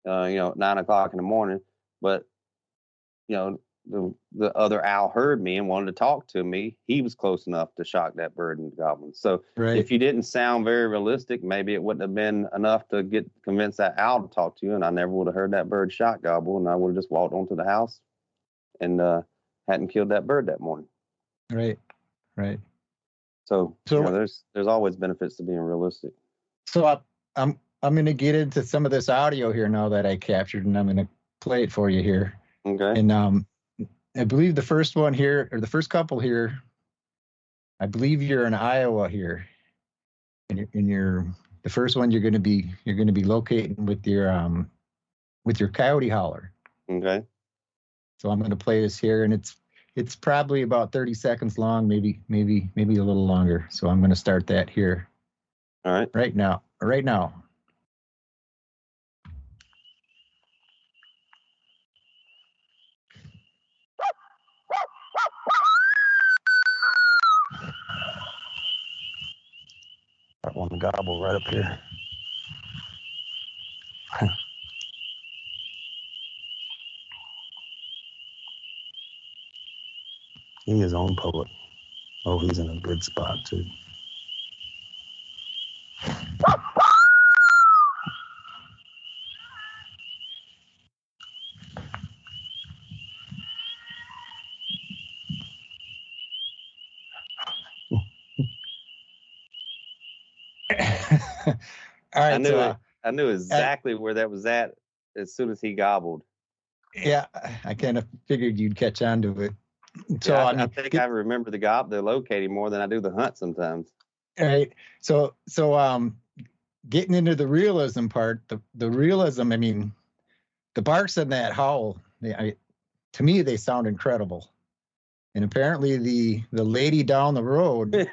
Speaker 4: at 9 o'clock in the morning, but the other owl heard me and wanted to talk to me. He was close enough to shock that bird into gobbling. So if you didn't sound very realistic, maybe it wouldn't have been enough to convince that owl to talk to you, and I never would have heard that bird shot gobble, and I would have just walked onto the house and hadn't killed that bird that morning.
Speaker 5: Right.
Speaker 4: So there's always benefits to being realistic.
Speaker 5: So I'm going to get into some of this audio here now that I captured, and I'm going to play it for you here.
Speaker 4: Okay.
Speaker 5: And I believe the first one here, or the first couple here, I believe you're in Iowa here, and the first one you're going to be locating with your coyote howler.
Speaker 4: Okay.
Speaker 5: So I'm going to play this here, and it's probably about 30 seconds long, maybe a little longer. So I'm going to start that here.
Speaker 4: All right.
Speaker 5: Right now. I want to gobble right up here. He is on public. Oh, he's in a good spot too. All right,
Speaker 4: I knew exactly where that was at as soon as he gobbled.
Speaker 5: Yeah, I kind of figured you'd catch on to it. So
Speaker 4: yeah, I think I remember the locating more than I do the hunt sometimes.
Speaker 5: All right. So getting into the realism part, the realism, I mean, the barks in that howl, to me, they sound incredible. And apparently the lady down the road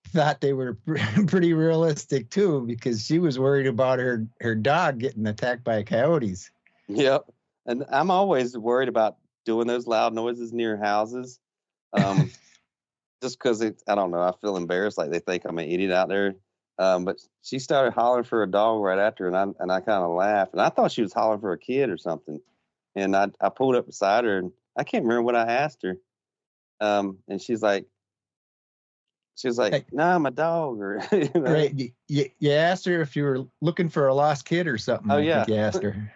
Speaker 5: thought they were pretty realistic too, because she was worried about her dog getting attacked by coyotes.
Speaker 4: Yep. And I'm always worried about doing those loud noises near houses. Just because I don't know, I feel embarrassed, like they think I'm an idiot out there. But she started hollering for a dog right after, and I kind of laughed, and I thought she was hollering for a kid or something. And I pulled up beside her, and I can't remember what I asked her. And she's like, "Nah, my dog." Or
Speaker 5: Right. You asked her if you were looking for a lost kid or something.
Speaker 4: Oh,
Speaker 5: I
Speaker 4: yeah.
Speaker 5: think you asked her.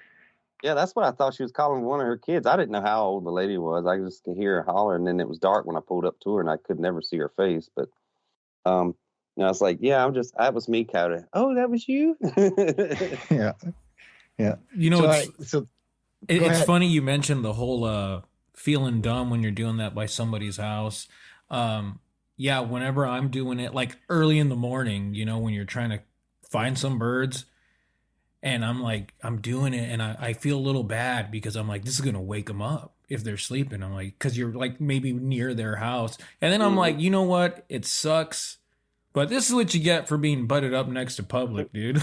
Speaker 4: Yeah, that's what I thought she was calling one of her kids. I didn't know how old the lady was. I just could hear her holler, and then it was dark when I pulled up to her, and I could never see her face. But I was like, "Yeah, that was me, Coyote." Oh, that was you?
Speaker 5: Yeah.
Speaker 6: It's funny you mentioned the whole feeling dumb when you're doing that by somebody's house. Yeah, whenever I'm doing it, like early in the morning, when you're trying to find some birds, and I'm doing it, and I feel a little bad because I'm like, this is gonna wake them up if they're sleeping. I'm like, because you're like maybe near their house, and then I'm like, you know what? It sucks, but this is what you get for being butted up next to public, dude.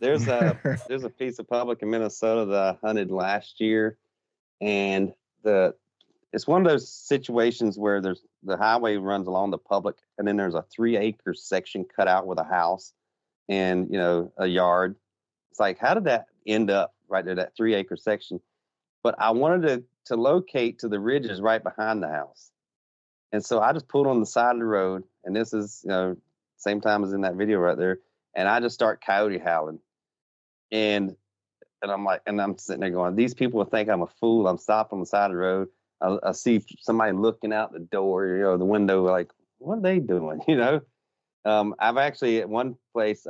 Speaker 4: There's a piece of public in Minnesota that I hunted last year, and it's one of those situations where the highway runs along the public, and then there's a 3-acre section cut out with a house and a yard. It's like, how did that end up right there, that 3-acre section? But I wanted to locate to the ridges right behind the house. And so I just pulled on the side of the road, and this is, same time as in that video right there. And I just start coyote howling. And I'm like, and I'm sitting there going, these people will think I'm a fool. I'm stopped on the side of the road. I see somebody looking out the door, the window, like, what are they doing? I've actually at one place,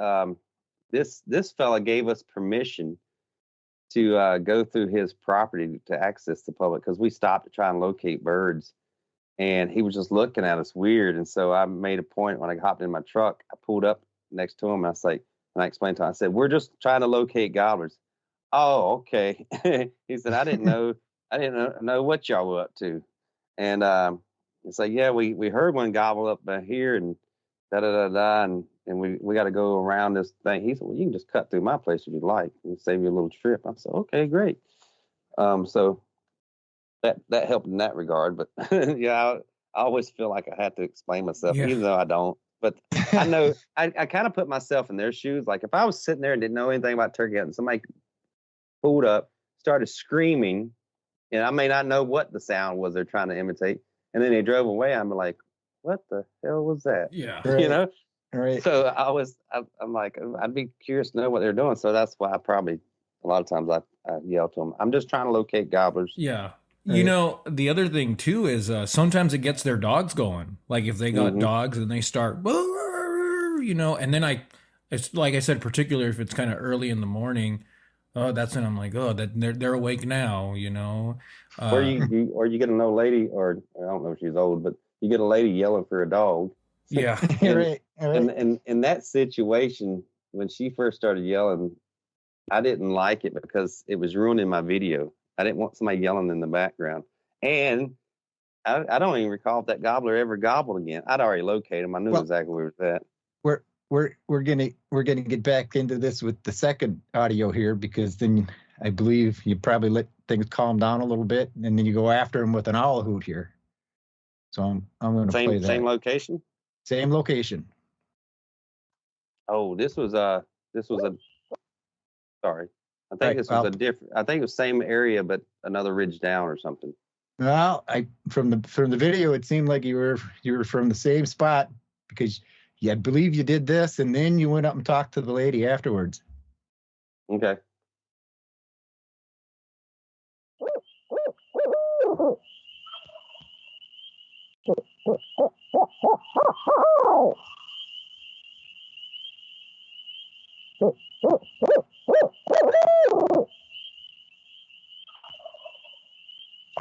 Speaker 4: this fella gave us permission to go through his property to access the public because we stopped to try and locate birds, and he was just looking at us weird. And so I made a point when I hopped in my truck, I pulled up next to him, and I was like, and I explained to him, I said, "We're just trying to locate gobblers." "Oh, okay." He said, I didn't know what y'all were up to. And it's like, yeah, we heard one gobble up here and da da da da, and we got to go around this thing. He said, "Well, you can just cut through my place if you'd like and save you a little trip." I said, "Okay, great." So that helped in that regard. But yeah, I always feel like I have to explain myself, even though I don't. But I know I kind of put myself in their shoes. Like if I was sitting there and didn't know anything about turkey hunting, somebody pulled up, started screaming, and I may not know what the sound was they're trying to imitate, and then they drove away, I'm like, what the hell was that?
Speaker 6: Yeah.
Speaker 5: Right.
Speaker 4: You know?
Speaker 5: Right.
Speaker 4: So I'm like, I'd be curious to know what they're doing. So that's why a lot of times I yell to them, I'm just trying to locate gobblers.
Speaker 6: Yeah.
Speaker 5: Right.
Speaker 6: You know, the other thing too is sometimes it gets their dogs going. Like if they got dogs and they start, you know, and then it's like I said, particularly if it's kind of early in the morning, that's when I'm like, oh, that they're awake now, you know.
Speaker 4: Or you get an old lady, or I don't know if she's old, but you get a lady yelling for a dog.
Speaker 6: Yeah.
Speaker 5: Right.
Speaker 4: And in that situation, when she first started yelling, I didn't like it because it was ruining my video. I didn't want somebody yelling in the background. And I don't even recall if that gobbler ever gobbled again. I'd already located him. I knew exactly where it was at.
Speaker 5: We're gonna get back into this with the second audio here, because then I believe you probably let things calm down a little bit, and then you go after him with an owl hoot here. So I'm going to play that.
Speaker 4: Same location.
Speaker 5: Same location.
Speaker 4: Oh, this was a. Sorry, I think this was a different. I think it was same area, but another ridge down or something.
Speaker 5: Well, from the video, it seemed like you were from the same spot, because I believe you did this, and then you went up and talked to the lady afterwards.
Speaker 4: Okay.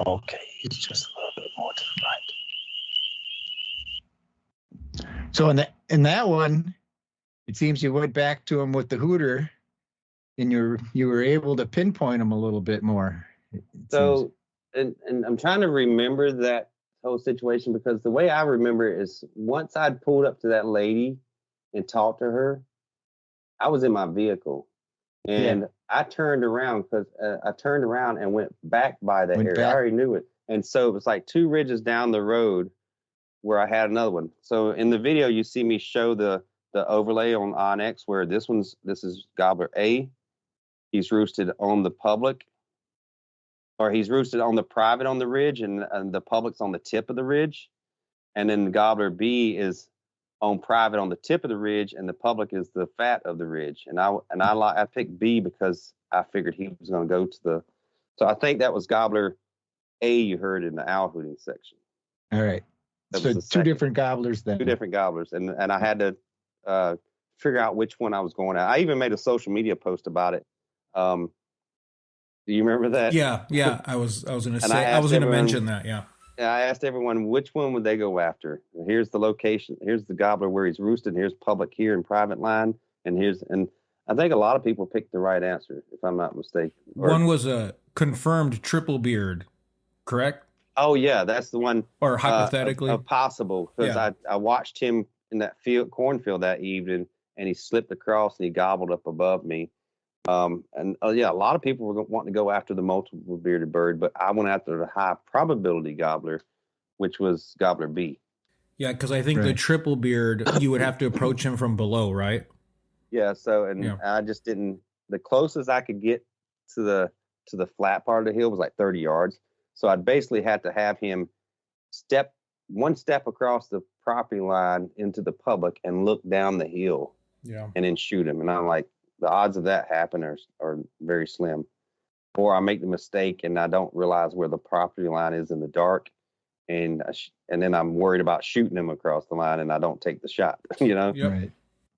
Speaker 5: Okay, it's just a little bit more to the right. So in that one, it seems you went back to him with the hooter, and you were able to pinpoint him a little bit more.
Speaker 4: So, and I'm trying to remember that whole situation, because the way I remember it is once I'd pulled up to that lady and talked to her, I was in my vehicle, and I turned around and went back by that area. I already knew it. And so it was like 2 ridges down the road where I had another one. So in the video, you see me show the overlay on Onyx where this is Gobbler A. He's roosted on the public, or he's roosted on the private on the ridge, and the public's on the tip of the ridge. And then Gobbler B is on private on the tip of the ridge, and the public is the fat of the ridge. And I picked B because I figured he was going to go to the. So I think that was Gobbler A you heard in the owl hooting section.
Speaker 5: All right. So 2 different gobblers then.
Speaker 4: 2 different gobblers, and I had to figure out which one I was going at. I even made a social media post about it. Do you remember that?
Speaker 6: Yeah. I was going to say, I was going to mention that. Yeah.
Speaker 4: I asked everyone which one would they go after. Here's the location. Here's the gobbler where he's roosted. Here's public here in private line, and I think a lot of people picked the right answer, if I'm not mistaken.
Speaker 6: One was a confirmed triple beard, correct?
Speaker 4: Oh yeah, that's the one.
Speaker 6: Or hypothetically,
Speaker 4: possible, because I watched him in that cornfield that evening, and he slipped across and he gobbled up above me. A lot of people were wanting to go after the multiple bearded bird, but I went after the high probability gobbler, which was Gobbler B.
Speaker 6: Yeah, because I think the triple beard, you would have to approach him from below, right?
Speaker 4: Yeah. So, I just didn't. The closest I could get to the flat part of the hill was like 30 yards. So I basically had to have him step across the property line into the public and look down the hill.
Speaker 6: Yeah.
Speaker 4: And then shoot him. And I'm like, the odds of that happen are very slim. Or I make the mistake and I don't realize where the property line is in the dark, and and then I'm worried about shooting him across the line, and I don't take the shot. You know,
Speaker 6: Yep.
Speaker 5: Right.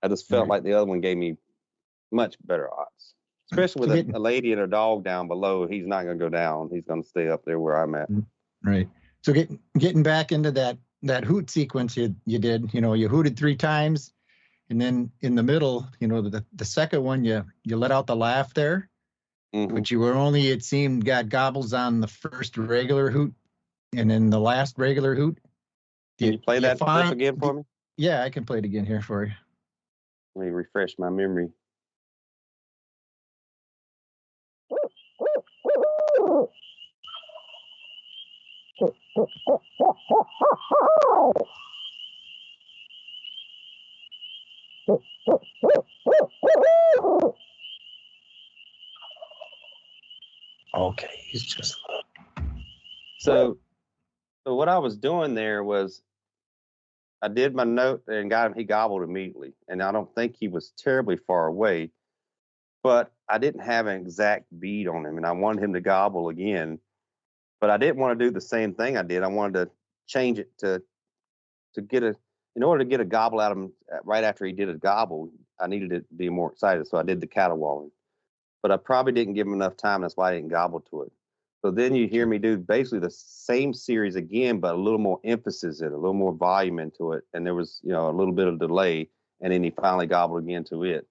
Speaker 4: I just felt
Speaker 5: Right.
Speaker 4: like the other one gave me much better odds, especially with a lady and her dog down below. He's not going to go down. He's going to stay up there where I'm at.
Speaker 5: Right. So getting back into that hoot sequence you did, you hooted 3 times, and then in the middle, the second one you let out the laugh there, but you were only, it seemed, got gobbles on the first regular hoot, and then the last regular hoot.
Speaker 4: Can you play that clip again for me?
Speaker 5: Yeah, I can play it again here for you.
Speaker 4: Let me refresh my memory.
Speaker 5: Okay, he's just.
Speaker 4: So what I was doing there was I did my note and got him. He gobbled immediately, and I don't think he was terribly far away, but I didn't have an exact bead on him, and I wanted him to gobble again, but I didn't want to do the same thing I did. I wanted to change it to get in order to get a gobble out of him right after he did a gobble. I needed it to be more excited, so I did the caterwauling, but I probably didn't give him enough time. That's why I didn't gobble to it. So then you hear me do basically the same series again, but a little more emphasis in it, a little more volume into it. And there was, a little bit of delay, and then he finally gobbled again to it.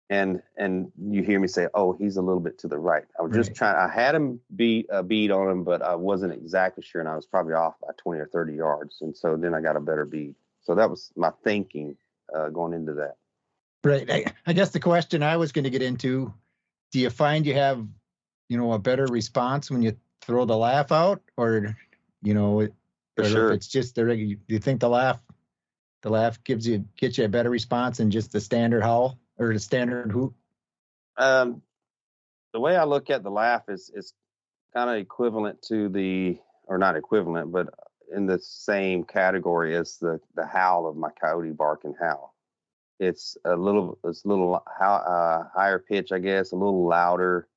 Speaker 4: And you hear me say, "Oh, he's a little bit to the right." I was just trying. I had him beat a bead on him, but I wasn't exactly sure, and I was probably off by 20 or 30 yards. And so then I got a better bead. So that was my thinking going into that.
Speaker 5: Right. I guess the question I was going to get into: do you find you have, a better response when you throw the laugh out, or,
Speaker 4: Sure.
Speaker 5: if it's just the regular? Do you think the laugh gets you a better response than just the standard howl or the standard hoot?
Speaker 4: The way I look at the laugh is kind of equivalent to or not equivalent, but in the same category as the howl of my coyote bark and howl. It's a little higher pitch, I guess, a little louder.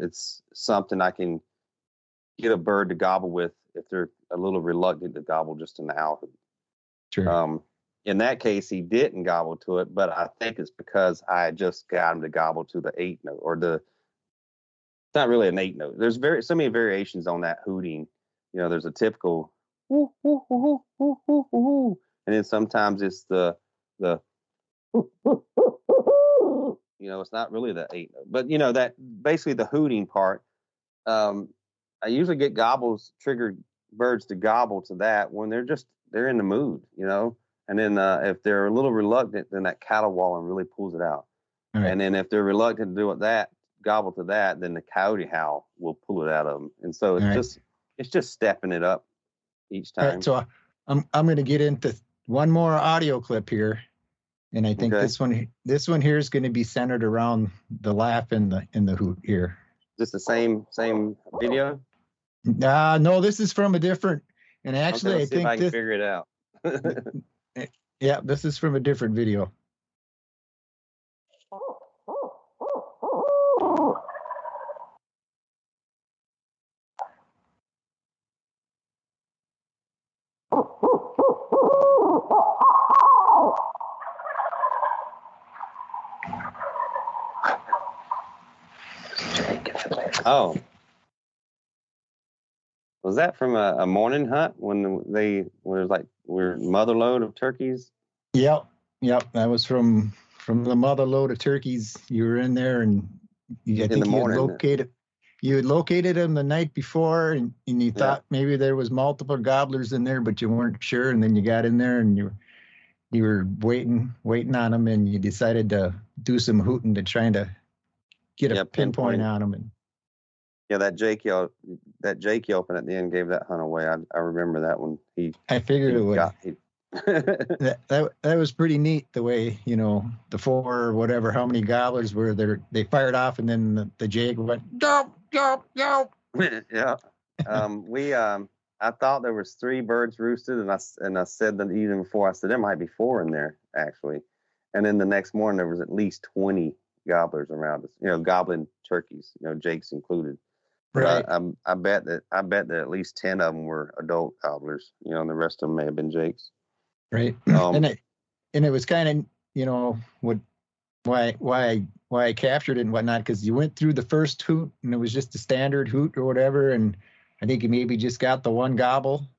Speaker 4: It's something I can get a bird to gobble with if they're a little reluctant to gobble just an owl.
Speaker 5: Sure.
Speaker 4: In that case, he didn't gobble to it, but I think it's because I just got him to gobble to the 8 note, or it's not really an 8 note. There's so many variations on that hooting. There's a typical woo, woo, woo, woo, woo, woo, and then sometimes it's the it's not really the 8 note, but that basically the hooting part. I usually get triggered birds to gobble to that when they're in the mood, and then if they're a little reluctant, then that caterwauling really pulls it out.
Speaker 5: Right.
Speaker 4: And then if they're reluctant to do gobble to that, then the coyote howl will pull it out of them. And so it's just stepping it up each time.
Speaker 5: Right, so I'm going to get into one more audio clip here, and I think this one here is going to be centered around the laugh and the hoot here.
Speaker 4: Is this the same video?
Speaker 5: No, this is from a different. And actually,
Speaker 4: I think I can figure it out.
Speaker 5: Yeah, this is from a different video.
Speaker 4: Oh. Was that from a morning hunt when we're mother load of turkeys?
Speaker 5: Yep. That was from the mother load of turkeys. You were in there, and I think you had located them the night before, and you thought maybe there was multiple gobblers in there, but you weren't sure. And then you got in there, and you were waiting on them, and you decided to do some hooting to try to get a pinpoint on them. And
Speaker 4: that Jake yelping at the end gave that hunt away. I remember that one.
Speaker 5: I figured it would. That was pretty neat, the way, the 4 or whatever, how many gobblers were there. They fired off, and then the Jake went, yelp, yelp, yelp.
Speaker 4: Yeah. I thought there was 3 birds roosted, and I said that even before, I said there might be 4 in there, actually. And then the next morning there was at least 20 gobblers around us, gobbling turkeys, Jake's included. Right. I bet that at least 10 of them were adult gobblers, and the rest of them may have been jakes.
Speaker 5: Right. And it was kind of, why I captured it and whatnot, because you went through the first hoot and it was just a standard hoot or whatever, and I think you maybe just got the one gobble,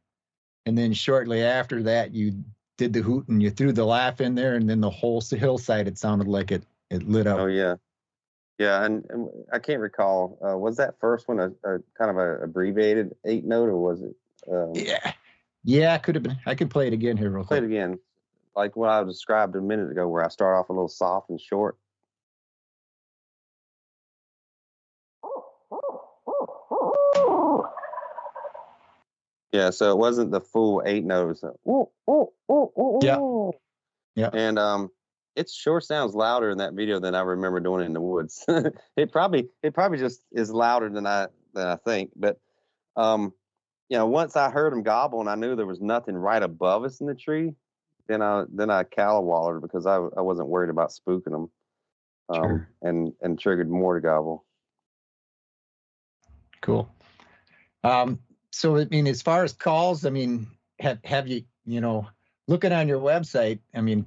Speaker 5: and then shortly after that you did the hoot and you threw the laugh in there, and then the whole hillside, it sounded like it lit up.
Speaker 4: Oh yeah. Yeah, and I can't recall. Was that first one a kind of a abbreviated 8-note, or was it?
Speaker 5: Yeah, it could have been. I can play it again here real quick.
Speaker 4: Play it again, like what I described a minute ago, where I start off a little soft and short. Yeah, so it wasn't the full 8 notes.
Speaker 5: Yeah.
Speaker 4: And it sure sounds louder in that video than I remember doing it in the woods. It probably just is louder than I think. But once I heard them gobble and I knew there was nothing right above us in the tree, then I callawallered, because I wasn't worried about spooking them,
Speaker 5: Sure.
Speaker 4: and triggered more to gobble.
Speaker 5: Cool. So I mean, as far as calls, I mean, have you looking on your website? I mean,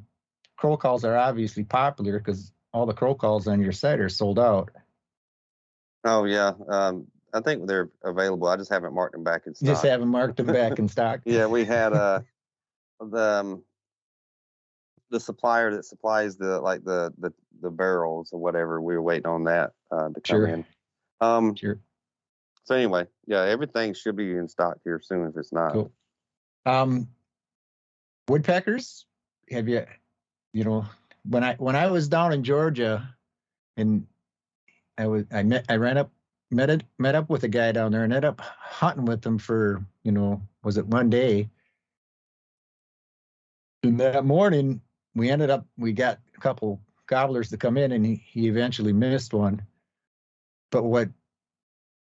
Speaker 5: crow calls are obviously popular because all the crow calls on your site are sold out.
Speaker 4: Oh yeah, I think they're available. I just haven't marked them back in stock.
Speaker 5: Just haven't marked them back in stock.
Speaker 4: Yeah, we had the supplier that supplies the barrels or whatever. We were waiting on that to come in.
Speaker 5: Sure.
Speaker 4: So anyway, yeah, everything should be in stock here soon if it's not.
Speaker 5: Cool. Woodpeckers, have you, when I was down in Georgia, and met up with a guy down there and ended up hunting with him for, was it one day? And that morning we got a couple gobblers to come in, and he eventually missed one. But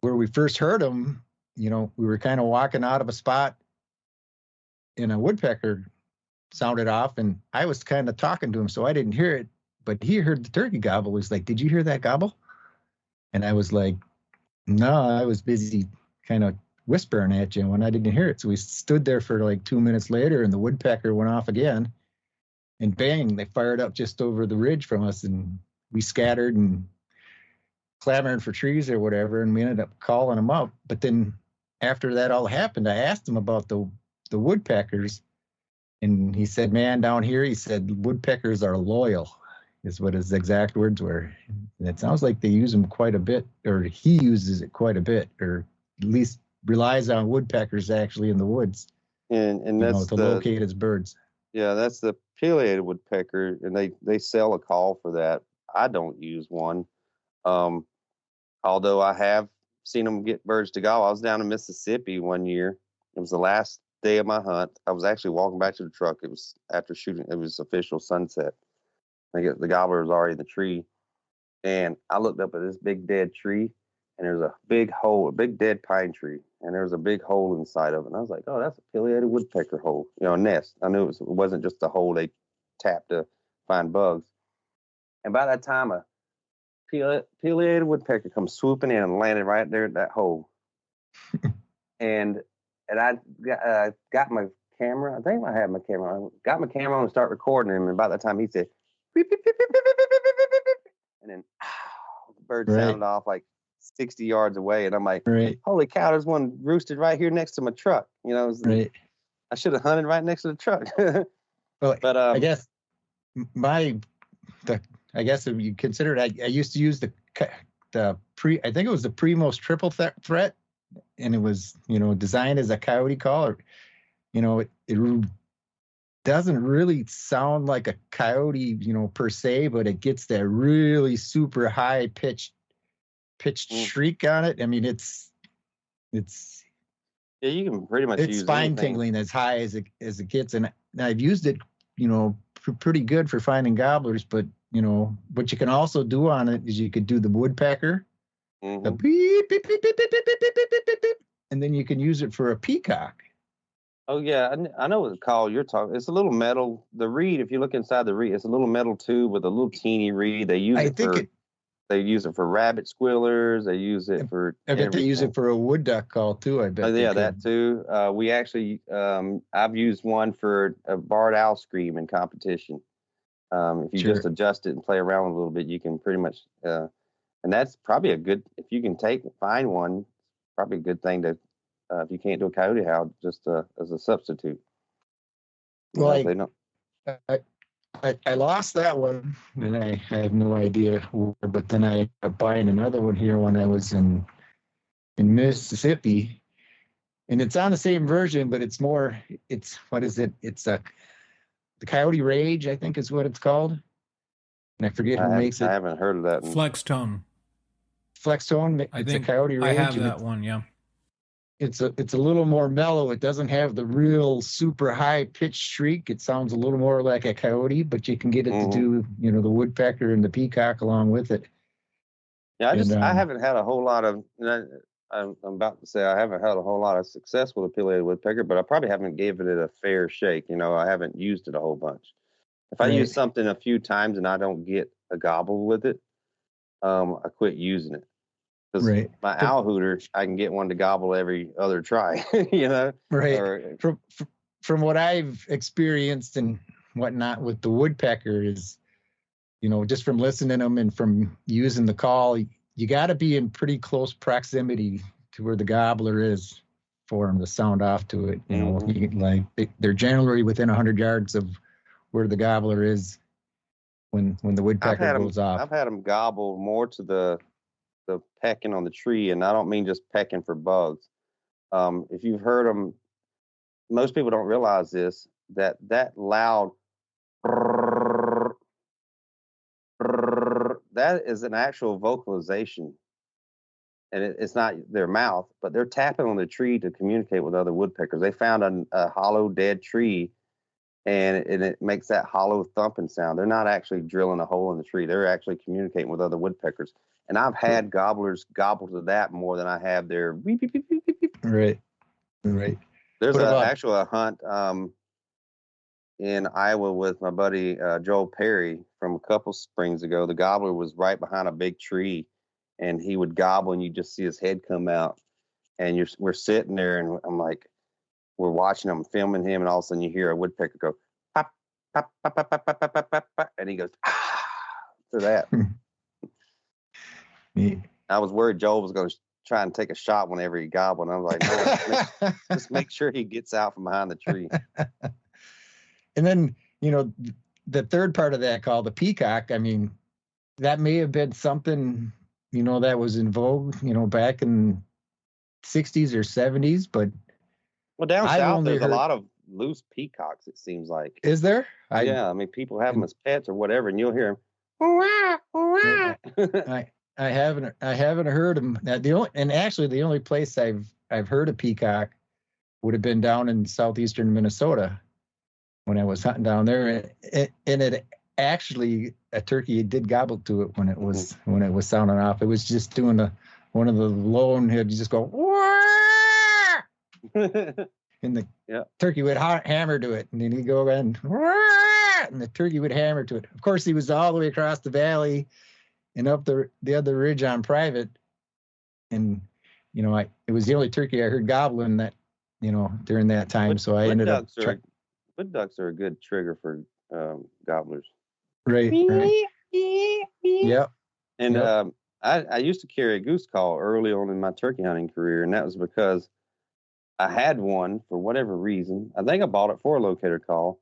Speaker 5: where we first heard him, we were kind of walking out of a spot and a woodpecker sounded off, and I was kind of talking to him, so I didn't hear it, but he heard the turkey gobble. He's like, "Did you hear that gobble?" And I was like, "No, I was busy kind of whispering at you when I didn't hear it." So we stood there for like 2 minutes later, and the woodpecker went off again, and bang, they fired up just over the ridge from us, and we scattered and clamoring for trees or whatever, and we ended up calling them up. But then after that all happened, I asked him about the woodpeckers, and he said, "Man, down here," he said, "woodpeckers are loyal," is what his exact words were. And it sounds like they use them quite a bit, or he uses it quite a bit, or at least relies on woodpeckers actually in the woods,
Speaker 4: and that's
Speaker 5: to locate his birds.
Speaker 4: Yeah, that's the pileated woodpecker, and they sell a call for that. I don't use one. Although I have seen them get birds to gobble. I was down in Mississippi one year. It was the last day of my hunt. I was actually walking back to the truck. It was after shooting. It was official sunset. The gobbler was already in the tree. And I looked up at this big dead tree, and there's a big hole, a big dead pine tree. And there was a big hole inside of it. And I was like, "Oh, that's a pileated woodpecker hole, a nest." I knew it wasn't just a hole they tapped to find bugs. And by that time, a pileated woodpecker comes swooping in and landed right there at that hole. and I got my camera. I think I had my camera. I got my camera on and start recording him. And by that time, he said, "Beep, beep, beep, beep, beep, beep, beep, beep, beep, beep." And then the bird sounded off like 60 yards away. And I'm like, "Holy cow, there's one roosted right here next to my truck." I should have hunted right next to the truck.
Speaker 5: Well, but I guess I guess if you consider it, I used to use I think it was the Primos triple threat, and it was, designed as a coyote call. It doesn't really sound like a coyote, per se, but it gets that really super high pitched shriek on it. I mean, it's
Speaker 4: yeah, you can pretty much use
Speaker 5: spine tingling as high as it gets, and I've used it, pretty good for finding gobblers. But what you can also do on it is you could do the woodpecker, the beep, beep, beep, beep, beep, beep, beep, beep, beep, beep, beep, and then you can use it for a peacock.
Speaker 4: Oh yeah, I know what the call you're talking. It's a little metal. The reed, if you look inside the reed, it's a little metal tube with a little teeny reed. They use They use it for rabbit squealers. They use it for.
Speaker 5: I bet they use it for a wood duck call too. I bet.
Speaker 4: Yeah, that too. We actually, I've used one for a barred owl scream in competition. If you just adjust it and play around a little bit, you can pretty much, and that's probably a good, if you can find one, probably a good thing to, if you can't do a coyote howl, just as a substitute.
Speaker 5: Well, I lost that one, and I have no idea where, but then I ended up buying another one here when I was in Mississippi, and it's on the same version, but it's what is it? It's the Coyote Rage, I think is what it's called. And I forget who makes it.
Speaker 4: I haven't heard of that.
Speaker 6: Flex Tone.
Speaker 5: It's a Coyote Rage.
Speaker 6: I have that one, yeah.
Speaker 5: It's a little more mellow. It doesn't have the real super high pitched shriek. It sounds a little more like a coyote, but you can get it to do, the woodpecker and the peacock along with it.
Speaker 4: Yeah, I haven't had a whole lot of. I'm about to say I haven't had a whole lot of success with a pileated woodpecker, but I probably haven't given it a fair shake. I haven't used it a whole bunch. If I use something a few times and I don't get a gobble with it, I quit using it. Because my owl hooter, I can get one to gobble every other try.
Speaker 5: Right. From what I've experienced and whatnot with the woodpecker is, just from listening to them and from using the call, you got to be in pretty close proximity to where the gobbler is for them to sound off to it. They're generally within 100 yards of where the gobbler is when the woodpecker goes off.
Speaker 4: I've had them gobble more to the pecking on the tree, and I don't mean just pecking for bugs. If you've heard them, most people don't realize this, that loud that is an actual vocalization, and it's not their mouth, but they're tapping on the tree to communicate with other woodpeckers. They found a hollow dead tree, and it makes that hollow thumping sound. They're not actually drilling a hole in the tree. They're actually communicating with other woodpeckers. And I've had gobblers gobble to that more than I have their beep, beep, beep, beep, beep.
Speaker 5: Right.
Speaker 4: There's a hunt in Iowa with my buddy Joel Perry from a couple springs ago. The gobbler was right behind a big tree, and he would gobble, and you just see his head come out. And we're sitting there, and I'm like, we're watching him, filming him, and all of a sudden you hear a woodpecker go pop, pop, pop, pop, pop, pop, pop, pop, pop, and he goes to that. I was worried Joel was going to try and take a shot whenever he gobbled. And I was like, no, just make sure he gets out from behind the tree.
Speaker 5: And then, the third part of that call, the peacock, I mean, that may have been something, that was in vogue, back in 60s or 70s. But
Speaker 4: well, down south, there's a lot of loose peacocks, it seems like.
Speaker 5: Is there?
Speaker 4: Yeah, I mean, people have them as pets or whatever, and you'll hear them.
Speaker 5: I haven't heard them. The only place I've heard a peacock would have been down in southeastern Minnesota when I was hunting down there, and it actually a turkey did gobble to it when it was sounding off. It was just doing one of the lone head. You just go and the turkey would hammer to it, and then he'd go around and the turkey would hammer to it. Of course, he was all the way across the valley and up the other ridge on private, and it was the only turkey I heard gobbling that during that time. So I ended up.
Speaker 4: Wood ducks are a good trigger for gobblers.
Speaker 5: Right. Yep.
Speaker 4: And I used to carry a goose call early on in my turkey hunting career, and that was because I had one for whatever reason. I think I bought it for a locator call,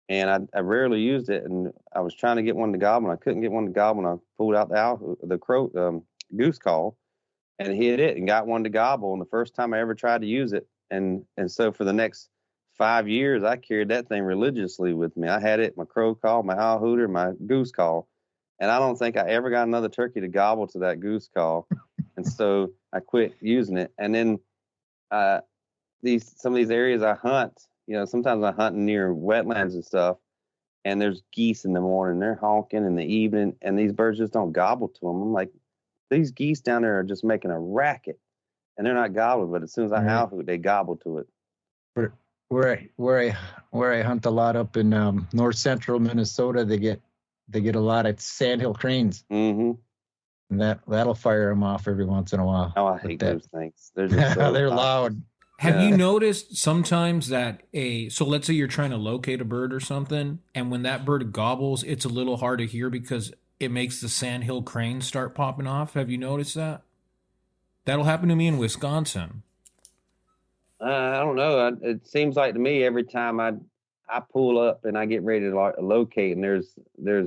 Speaker 4: and I rarely used it. And I was trying to get one to gobble, and I couldn't get one to gobble. And I pulled out the goose call, and hit it, and got one to gobble. And the first time I ever tried to use it, and so for the next 5 years, I carried that thing religiously with me. I had it, my crow call, my owl hooter, my goose call. And I don't think I ever got another turkey to gobble to that goose call. And so I quit using it. And then some of these areas I hunt, sometimes I hunt near wetlands and stuff, and there's geese in the morning. They're honking in the evening, and these birds just don't gobble to them. I'm like, these geese down there are just making a racket, and they're not gobbling. But as soon as I owl hoot, they gobble to it.
Speaker 5: Where I hunt a lot up in north central Minnesota, they get a lot of sandhill cranes.
Speaker 4: Mm-hmm.
Speaker 5: and that'll fire them off every once in a while.
Speaker 4: Oh, I hate those things. They're just so
Speaker 5: they're
Speaker 4: obnoxious.
Speaker 5: loud.
Speaker 6: Have you noticed sometimes that so let's say you're trying to locate a bird or something, and when that bird gobbles, it's a little hard to hear because it makes the sandhill cranes start popping off? Have you noticed that? That'll happen to me in Wisconsin.
Speaker 4: I don't know. It seems like to me every time I pull up and I get ready to locate, and there's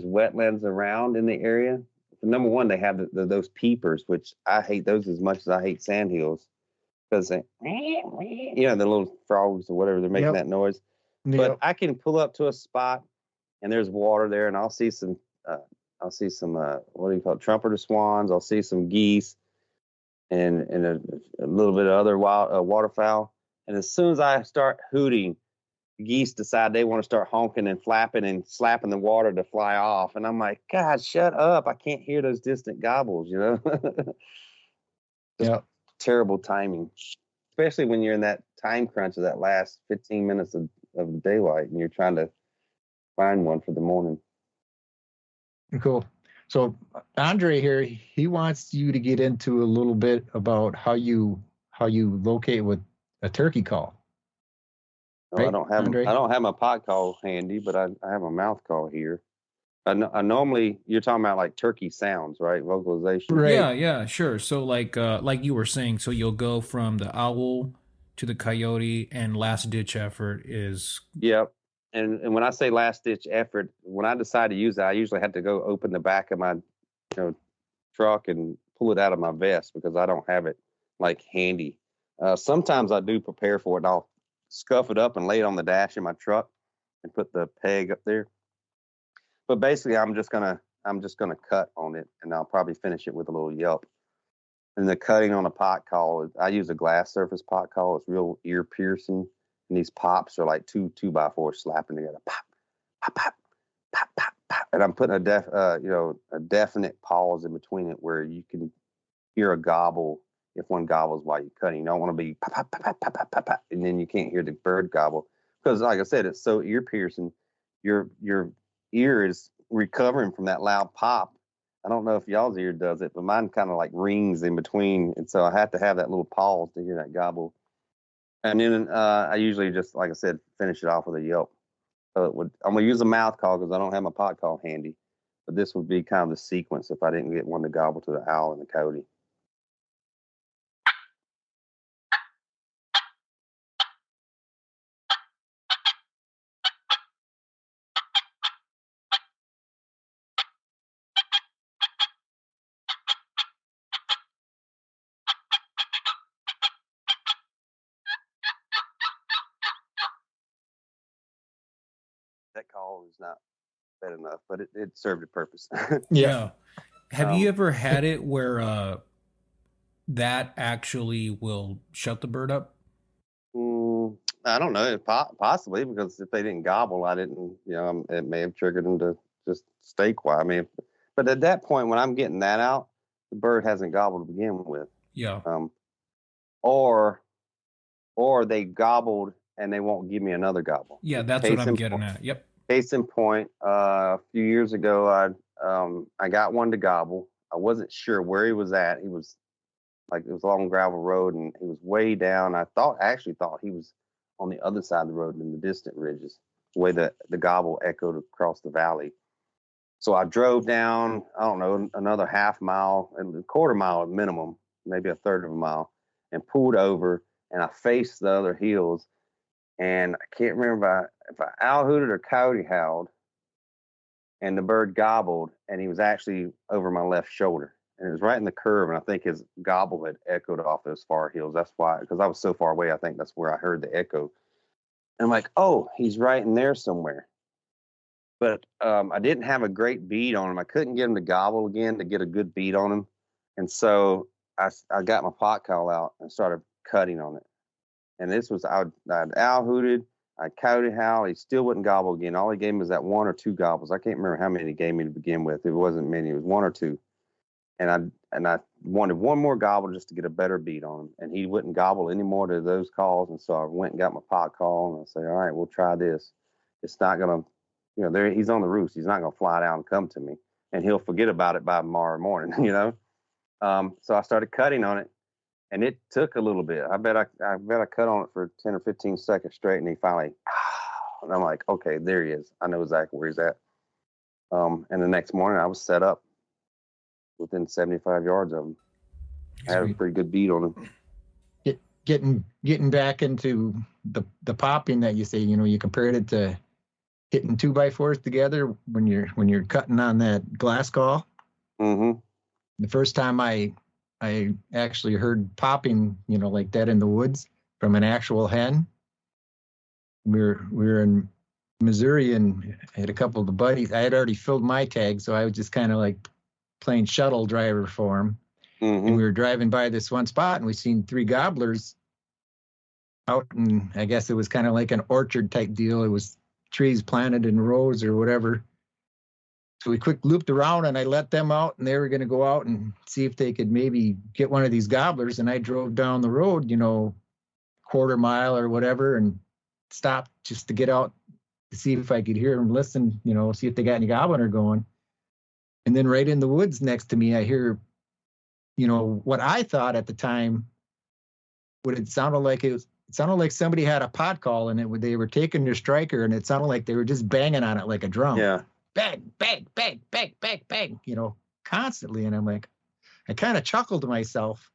Speaker 4: wetlands around in the area. Number one, they have those peepers, which I hate those as much as I hate sandhills, because the little frogs or whatever, they're making that noise.
Speaker 5: Yep.
Speaker 4: But I can pull up to a spot and there's water there, and I'll see some what do you call it, trumpeter swans. I'll see some geese and a little bit of other wild waterfowl. And as soon as I start hooting, geese decide they want to start honking and flapping and slapping the water to fly off. And I'm like, God, shut up. I can't hear those distant gobbles,
Speaker 5: Yeah.
Speaker 4: Terrible timing, especially when you're in that time crunch of that last 15 minutes of daylight and you're trying to find one for the morning.
Speaker 5: Cool. So Andre here, he wants you to get into a little bit about how you locate with a turkey call.
Speaker 4: No,
Speaker 5: Right,
Speaker 4: I don't have my pot call handy, but I have a mouth call here. I normally, you're talking about like turkey sounds, right? Vocalization.
Speaker 5: Right.
Speaker 6: Yeah, sure. So like you were saying, so you'll go from the owl to the coyote, and last ditch effort is.
Speaker 4: Yep. And when I say last ditch effort, when I decide to use it, I usually have to go open the back of my truck and pull it out of my vest because I don't have it like handy. Sometimes I do prepare for it, and I'll scuff it up and lay it on the dash in my truck and put the peg up there. But basically, I'm just gonna cut on it, and I'll probably finish it with a little yelp. And the cutting on a pot call, I use a glass surface pot call. It's real ear piercing, and these pops are like two 2x4 slapping together, pop, pop, pop, pop, pop, pop. And I'm putting a definite pause in between it where you can hear a gobble if one gobbles while you're cutting. You don't want to be pop, pop, pop, pop, pop, pop, pop, pop, and then you can't hear the bird gobble because, like I said, it's so ear piercing. Your ear is recovering from that loud pop. I don't know if y'all's ear does it, but mine kind of like rings in between, and so I have to have that little pause to hear that gobble. And then I usually just, like I said, finish it off with a yelp. So I'm gonna use a mouth call because I don't have my pot call handy, but this would be kind of the sequence if I didn't get one to gobble to the owl and the coyote. That call is not bad enough, but it served a purpose.
Speaker 6: Yeah. Have you ever had it where that actually will shut the bird up?
Speaker 4: I don't know, possibly, because if they didn't gobble, I didn't, it may have triggered them to just stay quiet. I mean, but at that point, when I'm getting that out, the bird hasn't gobbled to begin with.
Speaker 6: Yeah.
Speaker 4: Or they gobbled and they won't give me another gobble.
Speaker 6: Yeah, that's what I'm getting at. Yep.
Speaker 4: Case in point, a few years ago, I got one to gobble. I wasn't sure where he was at. He was it was along gravel road, and he was way down. I actually thought he was on the other side of the road in the distant ridges, the way the gobble echoed across the valley. So I drove down, I don't know, another half mile and a quarter mile at minimum, maybe a third of a mile, and pulled over, and I faced the other hills. And I can't remember if I owl hooted or coyote howled, and the bird gobbled, and he was actually over my left shoulder. And it was right in the curve, and I think his gobble had echoed off those far hills. That's why, because I was so far away, I think that's where I heard the echo. And I'm like, oh, he's right in there somewhere. But I didn't have a great beat on him. I couldn't get him to gobble again to get a good beat on him. And so I got my pot call out and started cutting on it. And this was, I'd owl hooted, I coyote howled, he still wouldn't gobble again. All he gave me was that one or two gobbles. I can't remember how many he gave me to begin with. It wasn't many, it was one or two. And I wanted one more gobble just to get a better beat on him. And he wouldn't gobble any more to those calls. And so I went and got my pot call, and I said, all right, we'll try this. It's not going to, he's on the roost. He's not going to fly down and come to me. And he'll forget about it by tomorrow morning, So I started cutting on it, and it took a little bit. I bet I cut on it for 10 or 15 seconds straight, and he finally, and I'm like, okay, there he is. I know exactly where he's at. And the next morning I was set up within 75 yards of him. I had a pretty good beat on him.
Speaker 5: Getting back into the popping that you say, you compared it to hitting 2x4s together when you're cutting on that glass call.
Speaker 4: Mm-hmm.
Speaker 5: The first time I actually heard popping, like that in the woods from an actual hen. We were in Missouri, and I had a couple of the buddies. I had already filled my tag, so I was just kind of like playing shuttle driver for him.
Speaker 4: Mm-hmm.
Speaker 5: And we were driving by this one spot, and we seen 3 gobblers out, and I guess it was kind of like an orchard type deal. It was trees planted in rows or whatever. So we quick looped around, and I let them out, and they were going to go out and see if they could maybe get one of these gobblers. And I drove down the road, quarter mile or whatever, and stopped just to get out to see if I could hear them listen, see if they got any gobbler going. And then right in the woods next to me, I hear, what I thought at the time, what it sounded like it sounded like somebody had a pot call, and they were taking their striker, and it sounded like they were just banging on it like a drum.
Speaker 4: Yeah.
Speaker 5: Bang, bang, bang, bang, bang, bang, constantly. And I'm like, I kind of chuckled to myself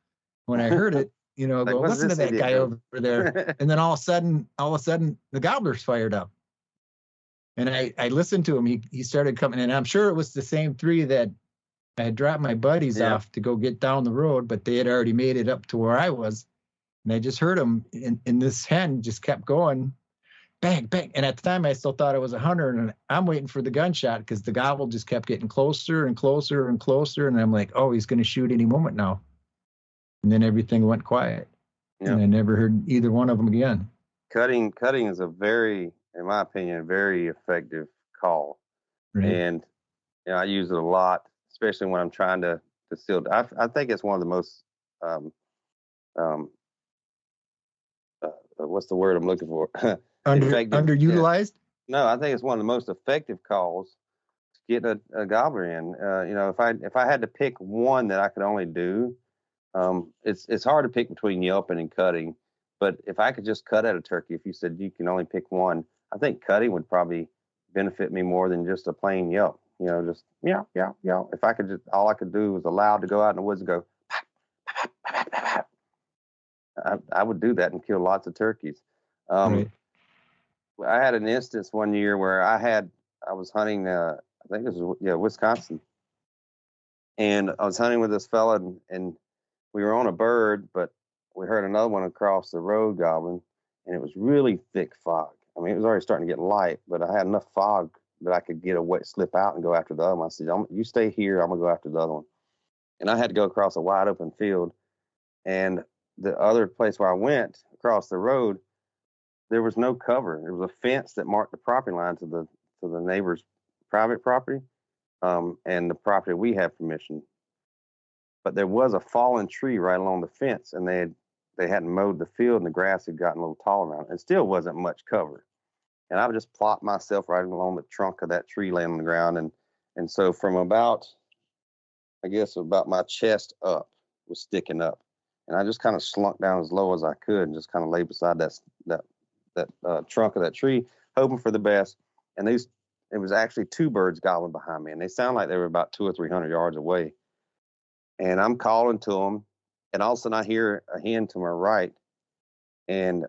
Speaker 5: when I heard it,
Speaker 4: Like,
Speaker 5: go, listen to that guy over there. And then all of a sudden, the gobblers fired up. And I listened to him. He started coming in. I'm sure it was the same 3 that I had dropped my buddies off to go get down the road, but they had already made it up to where I was. And I just heard him, and this hen just kept going, bang, bang. And at the time, I still thought it was a hunter, and I'm waiting for the gunshot because the gobble just kept getting closer and closer and closer. And I'm like, oh, he's going to shoot any moment now. And then everything went quiet.
Speaker 4: Yeah.
Speaker 5: And I never heard either one of them again.
Speaker 4: Cutting is a very, in my opinion, very effective call.
Speaker 5: Right.
Speaker 4: And I use it a lot, especially when I'm trying to seal. I think it's one of the most what's the word I'm looking for?
Speaker 5: Underutilized?
Speaker 4: No, I think it's one of the most effective calls to get a gobbler in. If I had to pick one that I could only do, it's hard to pick between yelping and cutting. But if I could just cut at a turkey, if you said you can only pick one, I think cutting would probably benefit me more than just a plain yelp. Just meow, meow, meow. If I could just, all I could do was allowed to go out in the woods and go, pop, pop, pop, pop, pop. I would do that and kill lots of turkeys.
Speaker 5: Right.
Speaker 4: I had an instance one year where I was hunting, I think it was, Wisconsin. And I was hunting with this fella, and we were on a bird, but we heard another one across the road gobbling, and it was really thick fog. I mean, it was already starting to get light, but I had enough fog that I could get slip out and go after the other one. I said, you stay here, I'm going to go after the other one. And I had to go across a wide open field. And the other place where I went across the road, there was no cover. There was a fence that marked the property line to the neighbor's private property, and the property we have permission. But there was a fallen tree right along the fence, and they hadn't mowed the field, and the grass had gotten a little taller around it. It still wasn't much cover. And I would just plop myself right along the trunk of that tree laying on the ground. And so from about my chest up was sticking up. And I just kind of slunk down as low as I could and just kind of lay beside that trunk of that tree, hoping for the best. And it was actually 2 birds gobbling behind me, and they sound like they were about 200 or 300 yards away. And I'm calling to them, and all of a sudden I hear a hen to my right, and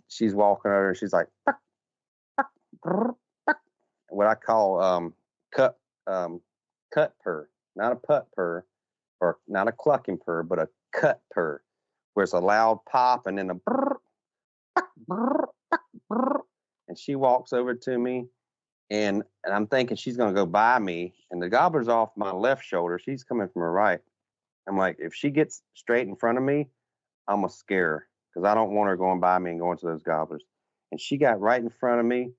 Speaker 4: she's walking over, and she's like, buck, buck, brr, buck. What I call cut purr, not a putt purr, or not a clucking purr, but a cut purr, where it's a loud pop and then a brr, buck, brr, buck, brr. And she walks over to me, and I'm thinking she's going to go by me, and the gobbler's off my left shoulder. She's coming from her right. I'm like, if she gets straight in front of me, I'm going to scare her because I don't want her going by me and going to those gobblers. And she got right in front of me,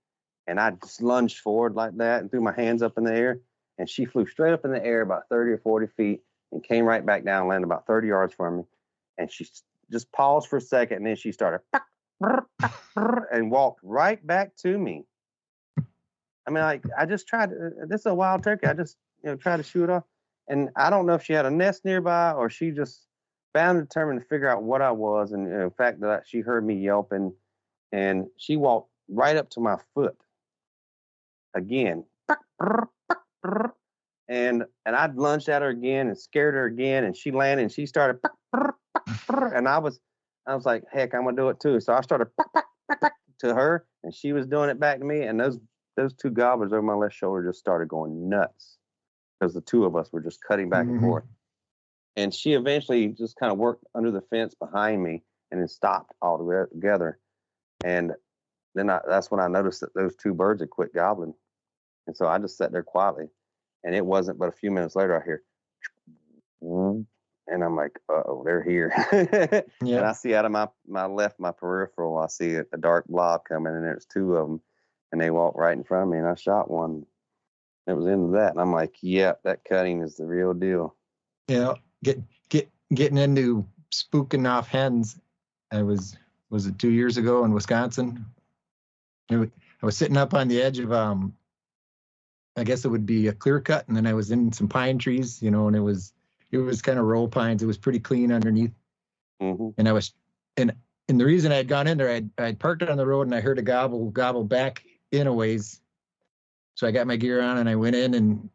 Speaker 4: and I just lunged forward like that and threw my hands up in the air, and she flew straight up in the air about 30 or 40 feet and came right back down and landed about 30 yards from me. And she just paused for a second, and then she started and walked right back to me. I mean, like, I just tried, this is a wild turkey. I just, tried to shoot off. And I don't know if she had a nest nearby or she just bound and determined to figure out what I was. And in fact, that she heard me yelping, and she walked right up to my foot again. And I lunged at her again and scared her again, and she landed and she started, and I was like, heck, I'm gonna do it too. So I started to her, and she was doing it back to me, and those two gobblers over my left shoulder just started going nuts because the two of us were just cutting back and forth. And she eventually just kind of worked under the fence behind me and then stopped altogether. And then that's when I noticed that those two birds had quit gobbling. And so I just sat there quietly. And it wasn't but a few minutes later I hear, and I'm like, uh-oh, they're here. And I see out of my peripheral, I see a dark blob coming, and there's two of them. And they walked right in front of me, and I shot one. It was into that. And I'm like, yeah, that cutting is the real deal.
Speaker 5: Yeah, getting into spooking off hens. Was it 2 years ago in Wisconsin? I was sitting up on the edge of I guess it would be a clear cut, and then I was in some pine trees, and it was kind of roll pines. It was pretty clean underneath, and and the reason I had gone in there, I'd parked on the road, and I heard a gobble back in a ways. So I got my gear on and I went in, and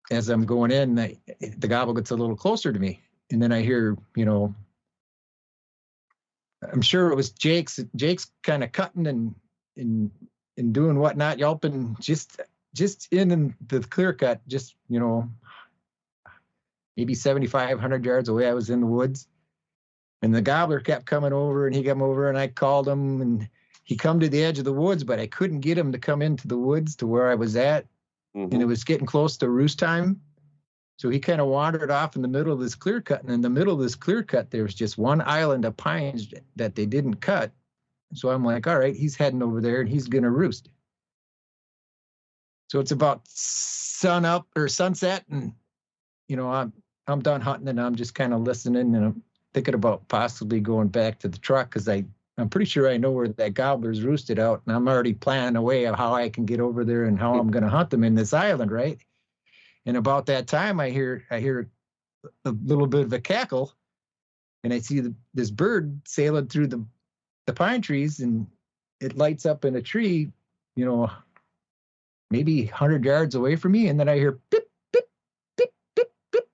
Speaker 5: as I'm going in, the gobble gets a little closer to me, and then I hear, I'm sure it was Jake's kind of cutting and doing whatnot, yelping just in the clear cut, just, maybe 7,500 yards away. I was in the woods, and the gobbler kept coming over, and he came over, and I called him, and he come to the edge of the woods, but I couldn't get him to come into the woods to where I was at. And it was getting close to roost time. So he kind of wandered off in the middle of this clear cut. And in the middle of this clear cut, there was just one island of pines that they didn't cut. So I'm like, all right, he's heading over there and he's going to roost. So it's about sunup or sunset, and I'm done hunting, and I'm just kind of listening, and I'm thinking about possibly going back to the truck because I'm pretty sure I know where that gobbler's roosted out, and I'm already planning a way of how I can get over there and how I'm going to hunt them in this island, right? And about that time, I hear a little bit of a cackle, and I see this bird sailing through the pine trees, and it lights up in a tree, maybe 100 yards away from me, and then I hear pip, pip, pip, pip, pip, pip,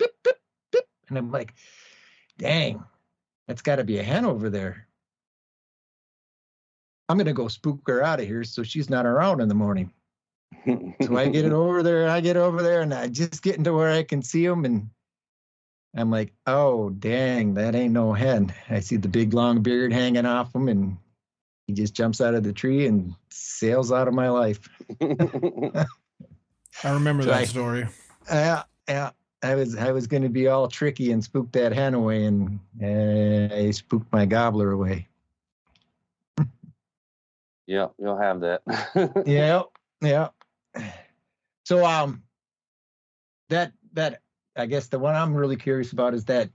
Speaker 5: pip, pip, pip, and I'm like, dang, that's got to be a hen over there. I'm going to go spook her out of here so she's not around in the morning. So I get over there, and I just get into where I can see them, and I'm like, oh, dang, that ain't no hen. I see the big long beard hanging off him, and he just jumps out of the tree and sails out of my life.
Speaker 6: I remember that story.
Speaker 5: Yeah. I was going to be all tricky and spook that hen away, and I spooked my gobbler away.
Speaker 4: Yeah, you'll have that.
Speaker 5: Yeah. So that I guess the one I'm really curious about is that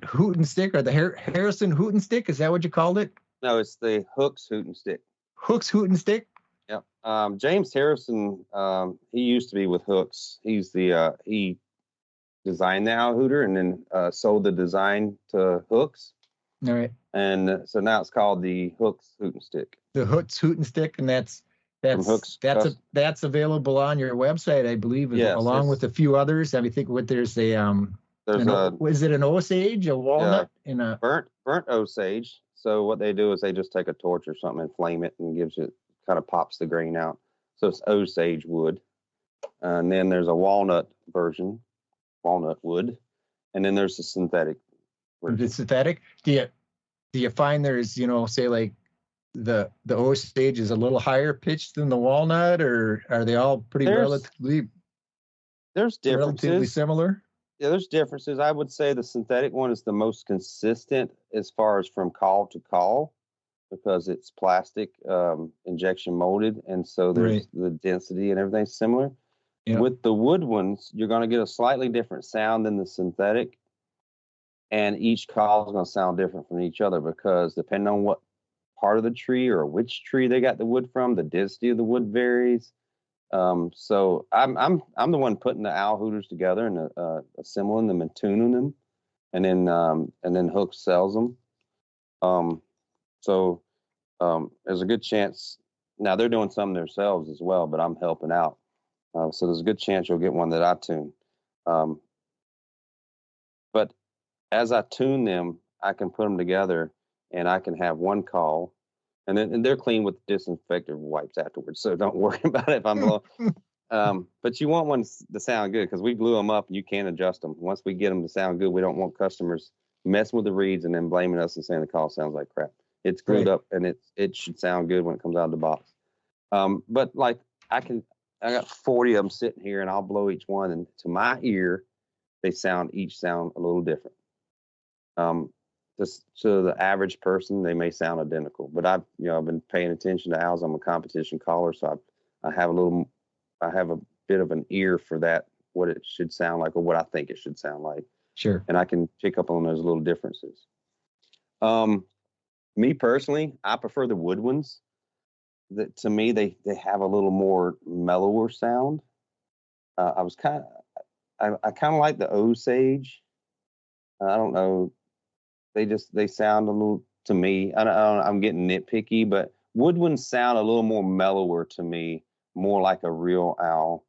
Speaker 5: hoot and stick, or the Harrison hoot and stick. Is that what you called it?
Speaker 4: No, it's the Hooks hoot and stick.
Speaker 5: Hooks hoot and stick.
Speaker 4: Yeah. James Harrison, he used to be with Hooks. He's he designed the owl hooter and then sold the design to Hooks.
Speaker 5: All right.
Speaker 4: And so now it's called the Hooks hoot and stick.
Speaker 5: The Hooks hoot and stick, and that's available on your website, I believe, along with a few others. I think there's is it an Osage, a walnut, and a
Speaker 4: burnt Osage. So what they do is they just take a torch or something and flame it, and kind of pops the grain out. So it's Osage wood. And then there's a walnut version, walnut wood, and then there's the synthetic version.
Speaker 5: The synthetic? Do you find there's, say like the Osage is a little higher pitched than the walnut, or are they all relatively similar?
Speaker 4: Yeah, there's differences. I would say the synthetic one is the most consistent as far as from call to call, because it's plastic, injection molded, and so there's the density and everything's similar. Yeah. With the wood ones, you're going to get a slightly different sound than the synthetic, and each call is going to sound different from each other, because depending on what part of the tree or which tree they got the wood from, the density of the wood varies. So I'm the one putting the owl hooters together and assembling them and tuning them, and then Hook sells them. So there's a good chance now they're doing some themselves as well, but I'm helping out. So there's a good chance you'll get one that I tune. But as I tune them, I can put them together, and I can have one call, and they're clean with disinfectant wipes afterwards. So don't worry about it if I'm blowing. But you want one to sound good because we blew them up, and you can adjust them. Once we get them to sound good, we don't want customers messing with the reeds and then blaming us and saying the call sounds like crap. It's glued up, and it should sound good when it comes out of the box. But like I got 40 of them sitting here, and I'll blow each one, and to my ear, each sound a little different. Just to the average person, they may sound identical, but I've been paying attention to owls. I'm a competition caller, so I have a bit of an ear for that, what it should sound like or what I think it should sound like.
Speaker 5: Sure.
Speaker 4: And I can pick up on those little differences. Me personally, I prefer the wood ones. To me, they have a little more mellower sound. I kind of like the Osage. I don't know. They sound a little, to me, I'm getting nitpicky, but wood ones sound a little more mellower to me, more like a real owl.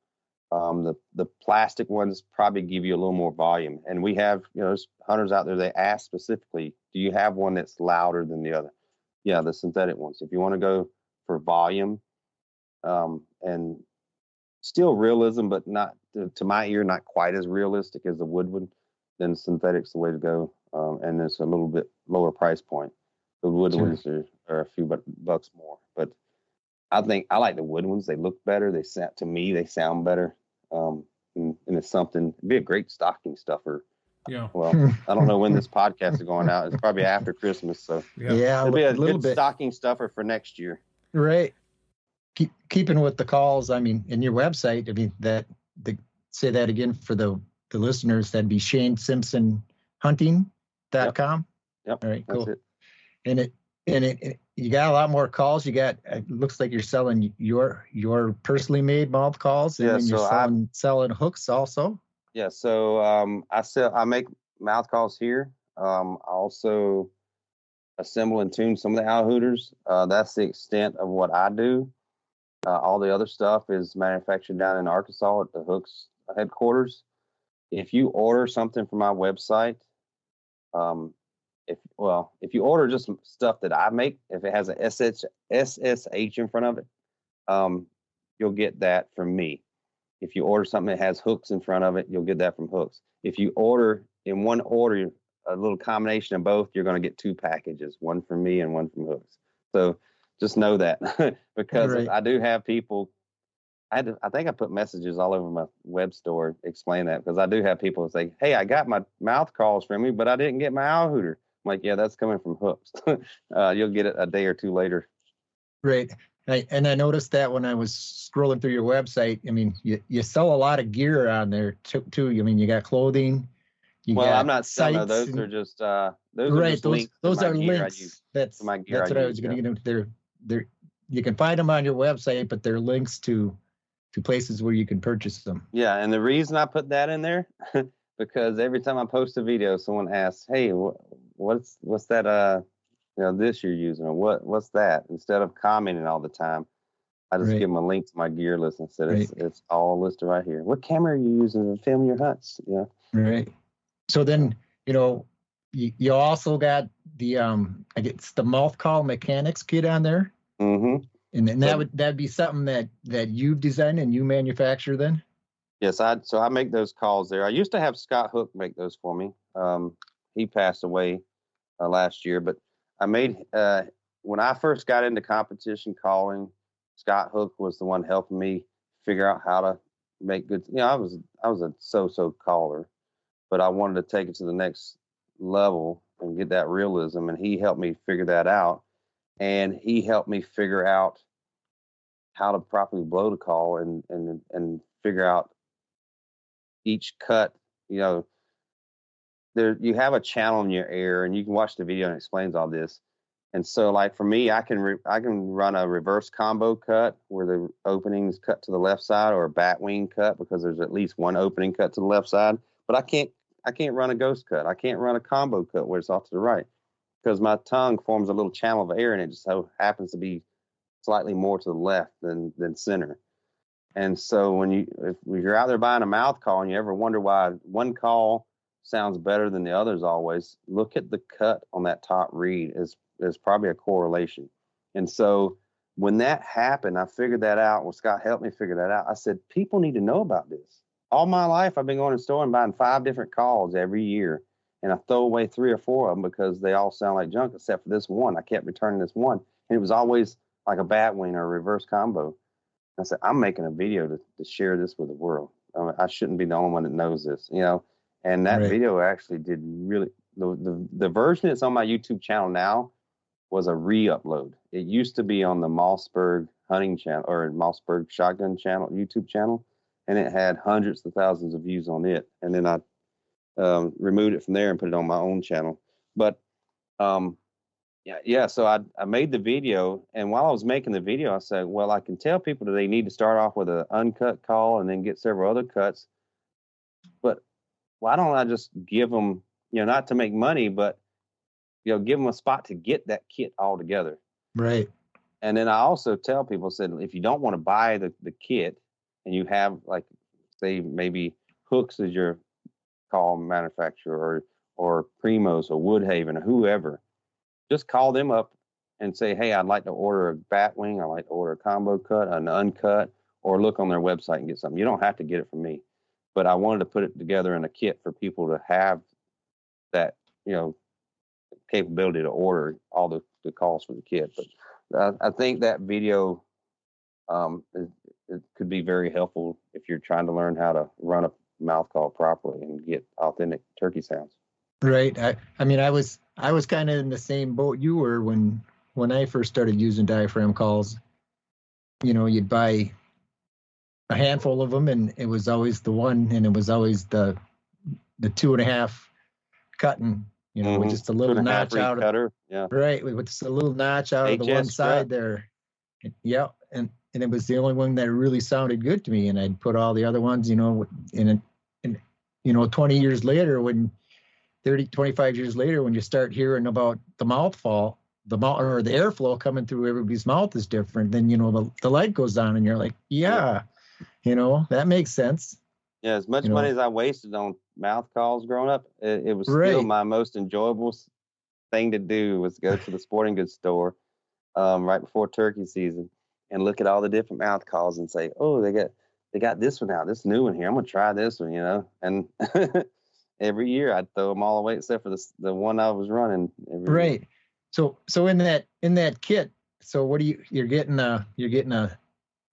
Speaker 4: The plastic ones probably give you a little more volume. And we have, there's hunters out there, they ask specifically, do you have one that's louder than the other? Yeah, the synthetic ones. If you want to go for volume, and still realism, but not to my ear, not quite as realistic as the wood one, then synthetic's the way to go. And it's a little bit lower price point. The wood ones are a few bucks more, but I think I like the wood ones. They look better. They sound better. And it's something. It'd be a great stocking stuffer.
Speaker 6: Yeah.
Speaker 4: Well, I don't know when this podcast is going out. It's probably after Christmas, so
Speaker 5: yeah,
Speaker 4: it'll be a
Speaker 5: little
Speaker 4: good
Speaker 5: bit.
Speaker 4: stocking stuffer for next year.
Speaker 5: Right. Keeping with the calls. I mean, in your website. I mean say that again for the listeners. That'd be Shane Simpson hunting.com.
Speaker 4: Yep.
Speaker 5: All right, cool.
Speaker 4: That's
Speaker 5: it. And it you got a lot more calls. You got, it looks like you're selling your personally made mouth calls, and then you're selling hooks also.
Speaker 4: Yeah, so I make mouth calls here. I also assemble and tune some of the owl hooters. That's the extent of what I do. All the other stuff is manufactured down in Arkansas at the Hooks headquarters. If you order something from my website, if you order just stuff that I make, if it has a SSH in front of it, you'll get that from me. If you order something that has hooks in front of it, you'll get that from Hooks. If you order in one order, a little combination of both, you're going to get 2 packages, one from me and one from Hooks. So just know that because I do have people. I think I put messages all over my web store explain that, because I do have people say, "Hey, I got my mouth calls from you, but I didn't get my owl hooter." I'm like, "Yeah, that's coming from Hooks. You'll get it a day or 2 later."
Speaker 5: Right. And I noticed that when I was scrolling through your website. I mean, you sell a lot of gear on there too. I mean, you got clothing.
Speaker 4: I'm not selling those. Are just
Speaker 5: those are links. That's what I was going to get into. They're you can find them on your website, but they're links to places where you can purchase them.
Speaker 4: Yeah, and the reason I put that in there because every time I post a video, someone asks, "Hey, what's that? This you're using, or what's that?" Instead of commenting all the time, I just give them a link to my gear list and said it's all listed right here. What camera are you using to film your hunts? Yeah.
Speaker 5: Right. So then you also got the I guess the mouth call mechanics kit on there.
Speaker 4: Mm-hmm.
Speaker 5: And then that'd be something that you've designed and you manufacture then?
Speaker 4: Yes, I make those calls there. I used to have Scott Hook make those for me. He passed away last year, but I made when I first got into competition calling, Scott Hook was the one helping me figure out how to make good. I was a so-so caller, but I wanted to take it to the next level and get that realism, and he helped me figure that out. And he helped me figure out how to properly blow the call and figure out each cut. You have a channel in your air, and you can watch the video and it explains all this. And so, like for me, I can run a reverse combo cut where the opening's cut to the left side, or a bat wing cut because there's at least one opening cut to the left side. But I can't run a ghost cut. I can't run a combo cut where it's off to the right because my tongue forms a little channel of air, and it just so happens to be slightly more to the left than center. And so if you're out there buying a mouth call and you ever wonder why one call sounds better than the others always, look at the cut on that top reed. There's probably a correlation. And so when that happened, I figured that out. Well, Scott helped me figure that out. I said, people need to know about this. All my life, I've been going to the store and buying 5 different calls every year. And I throw away 3 or 4 of them because they all sound like junk, except for this one. I kept returning this one. And it was always like a bat wing or a reverse combo. I said, I'm making a video to share this with the world. I shouldn't be the only one that knows this, you know. And that video actually did really, the version that's on my YouTube channel now was a re-upload. It used to be on the Mossberg hunting channel or Mossberg shotgun channel, YouTube channel, and it had hundreds of thousands of views on it. And then I removed it from there and put it on my own channel. But so I made the video, and while I was making the video, I said, well, I can tell people that they need to start off with an uncut call and then get several other cuts. But why don't I just give them, you know, not to make money, but you know, give them a spot to get that kit all together.
Speaker 5: Right.
Speaker 4: And then I also tell people, said, if you don't want to buy the kit and you have, like, say, maybe Hooks is your call manufacturer or Primos or Woodhaven or whoever, just call them up and say, hey, I'd like to order a bat wing. I'd like to order a combo cut, an uncut, or look on their website and get something. You don't have to get it from me. But I wanted to put it together in a kit for people to have that, you know, capability to order all the calls for the kit. But I think that video it could be very helpful if you're trying to learn how to run a mouth call properly and get authentic turkey sounds.
Speaker 5: Right. I mean, I was kind of in the same boat you were when I first started using diaphragm calls. You know, you'd buy a handful of them, and it was always the one, and it was always the 2.5 cutting. You know, with just a little notch out of right, with just a little notch out of the one side there. Yeah, and it was the only one that really sounded good to me. And I'd put all the other ones, you know, in you know, 20 years later, 25 years later, when you start hearing about the mouthfall, or the airflow coming through everybody's mouth is different, then, you know, the light goes on and you're like, yeah, you know, that makes sense.
Speaker 4: Yeah, as much money as I wasted on mouth calls growing up, it was still my most enjoyable thing to do was go to the sporting goods store right before turkey season and look at all the different mouth calls and say, oh, they got this one out, this new one here. I'm gonna try this one, you know. And every year I'd throw them all away except for the one I was running. Every year.
Speaker 5: So in that kit, so what you're getting a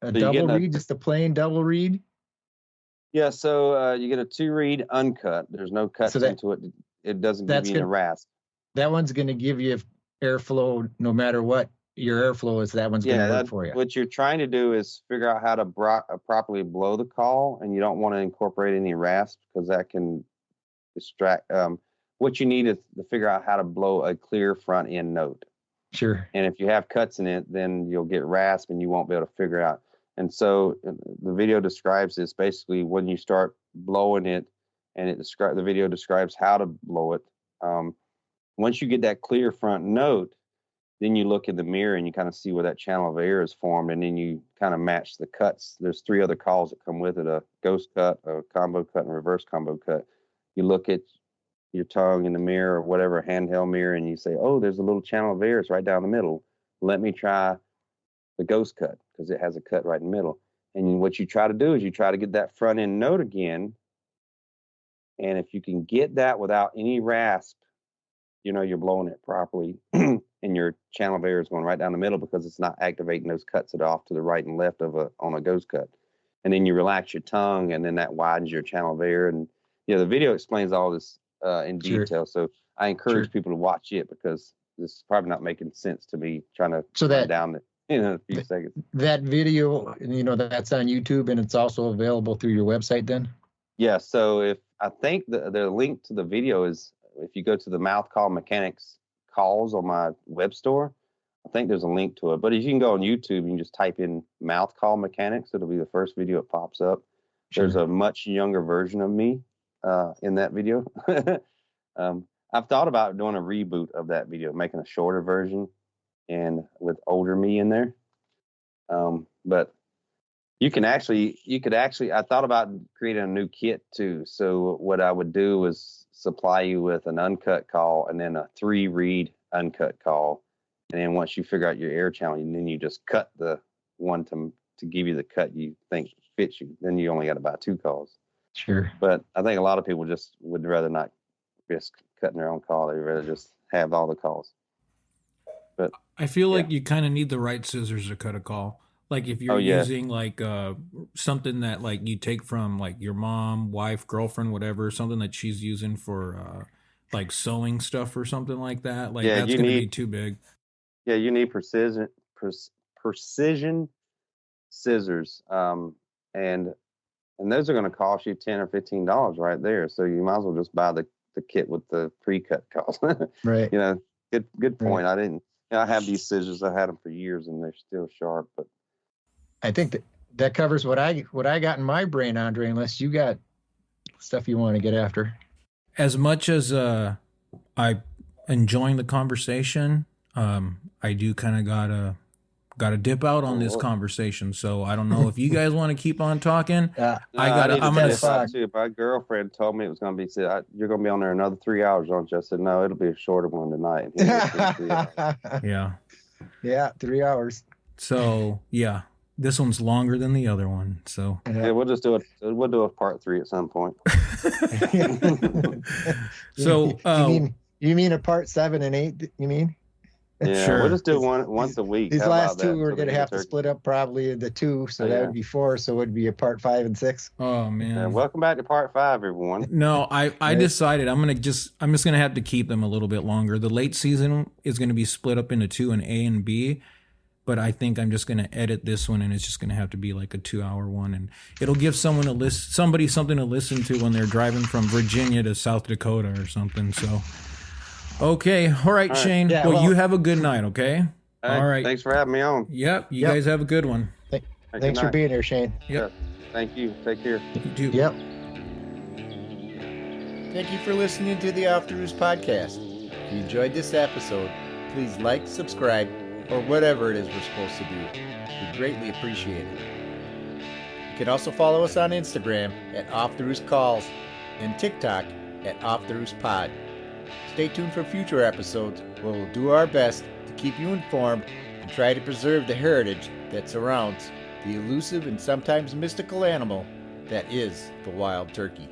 Speaker 5: double reed, just a plain double reed.
Speaker 4: Yeah, so you get a 2-reed uncut. There's no cuts into it. It doesn't give you a rasp.
Speaker 5: That one's going to give you airflow no matter what your airflow is. That one's going to work for you.
Speaker 4: What you're trying to do is figure out how to properly blow the call, and you don't want to incorporate any rasp because that can distract. What you need is to figure out how to blow a clear front end note.
Speaker 5: Sure.
Speaker 4: And if you have cuts in it, then you'll get rasp and you won't be able to figure it out. And so the video describes this basically when you start blowing it, and the video describes how to blow it. Once you get that clear front note, then you look in the mirror and you kind of see where that channel of air is formed, and then you kind of match the cuts. There's 3 other calls that come with it: a ghost cut, a combo cut, and a reverse combo cut. You look at your tongue in the mirror or whatever handheld mirror, and you say, oh, there's a little channel of air. It's right down the middle. Let me try the ghost cut because it has a cut right in the middle. And what you try to do is you try to get that front end note again. And if you can get that without any rasp, you know you're blowing it properly, and your channel of air is going right down the middle because it's not activating those cuts that are off to the right and left on a ghost cut. And then you relax your tongue, and then that widens your channel of air. And the video explains all this in detail. So I encourage people to watch it because this is probably not making sense to me trying to run down in a few seconds. That
Speaker 5: video, that's on YouTube, and it's also available through your website then?
Speaker 4: Yeah. So I think the link to the video is, if you go to the Mouth Call Mechanics calls on my web store. I think there's a link to it, but if you can go on YouTube, you can just type in mouth call mechanics. It'll be the first video that pops up.
Speaker 5: Sure.
Speaker 4: There's a much younger version of me in that video. I've thought about doing a reboot of that video, making a shorter version and with older me in there. But you could actually, I thought about creating a new kit too. So what I would do is supply you with an uncut call and then a 3-reed uncut call. And then once you figure out your air channel, then you just cut the one to give you the cut you think fits you. Then you only got about 2 calls.
Speaker 5: Sure.
Speaker 4: But I think a lot of people just would rather not risk cutting their own call. They'd rather just have all the calls. But
Speaker 6: I feel like you kind of need the right scissors to cut a call. Like if you're using like something that like you take from like your mom, wife, girlfriend, whatever, something that she's using for like sewing stuff or something like that. Like that's going to be too big.
Speaker 4: Yeah, you need precision scissors, and those are going to cost you $10 or $15 right there. So you might as well just buy the kit with the pre-cut calls.
Speaker 5: Right.
Speaker 4: You know, good point.
Speaker 5: Right.
Speaker 4: I have these scissors. I had them for years, and they're still sharp. But
Speaker 5: I think that covers what I got in my brain, Andre. Unless you got stuff you want to get after.
Speaker 6: As much as I enjoying the conversation, I do kind of gotta dip out on this conversation. So I don't know if you guys want to keep on talking.
Speaker 4: I'm gonna talk too. My girlfriend told me it was gonna be. Said, "You're gonna be on there another 3 hours, don't you?" I said, "No, it'll be a shorter one tonight."
Speaker 6: Yeah,
Speaker 5: 3 hours.
Speaker 6: So yeah, this one's longer than the other one. So
Speaker 4: yeah, we'll just do it. We'll do a part 3 at some point.
Speaker 6: So
Speaker 5: you mean a part 7 and 8? You mean?
Speaker 4: Yeah,
Speaker 6: sure.
Speaker 4: We'll just do one once a week.
Speaker 5: These last 2 we're going to have to split up probably into 2, so that would be 4. So it would be a part 5 and 6.
Speaker 6: Oh man!
Speaker 4: Yeah, welcome back to part 5, everyone.
Speaker 6: No, I decided I'm just gonna have to keep them a little bit longer. The late season is going to be split up into 2, an A and B, but I think I'm just going to edit this one, and it's just going to have to be like a 2-hour one, and it'll give somebody something to listen to when they're driving from Virginia to South Dakota or something. So. Okay. All right, Shane. Yeah, well, you have a good night, okay? All right.
Speaker 4: Thanks for having me on.
Speaker 6: Yep. You guys have a good one.
Speaker 5: Thanks for being here, Shane.
Speaker 6: Yep.
Speaker 4: Yeah. Thank you. Take care.
Speaker 6: You too.
Speaker 5: Yep.
Speaker 3: Thank you for listening to the Off the Roost podcast. If you enjoyed this episode, please like, subscribe, or whatever it is we're supposed to do. We greatly appreciate it. You can also follow us on Instagram at Off the Roost Calls and TikTok at Off the Roost Pod. Stay tuned for future episodes where we'll do our best to keep you informed and try to preserve the heritage that surrounds the elusive and sometimes mystical animal that is the wild turkey.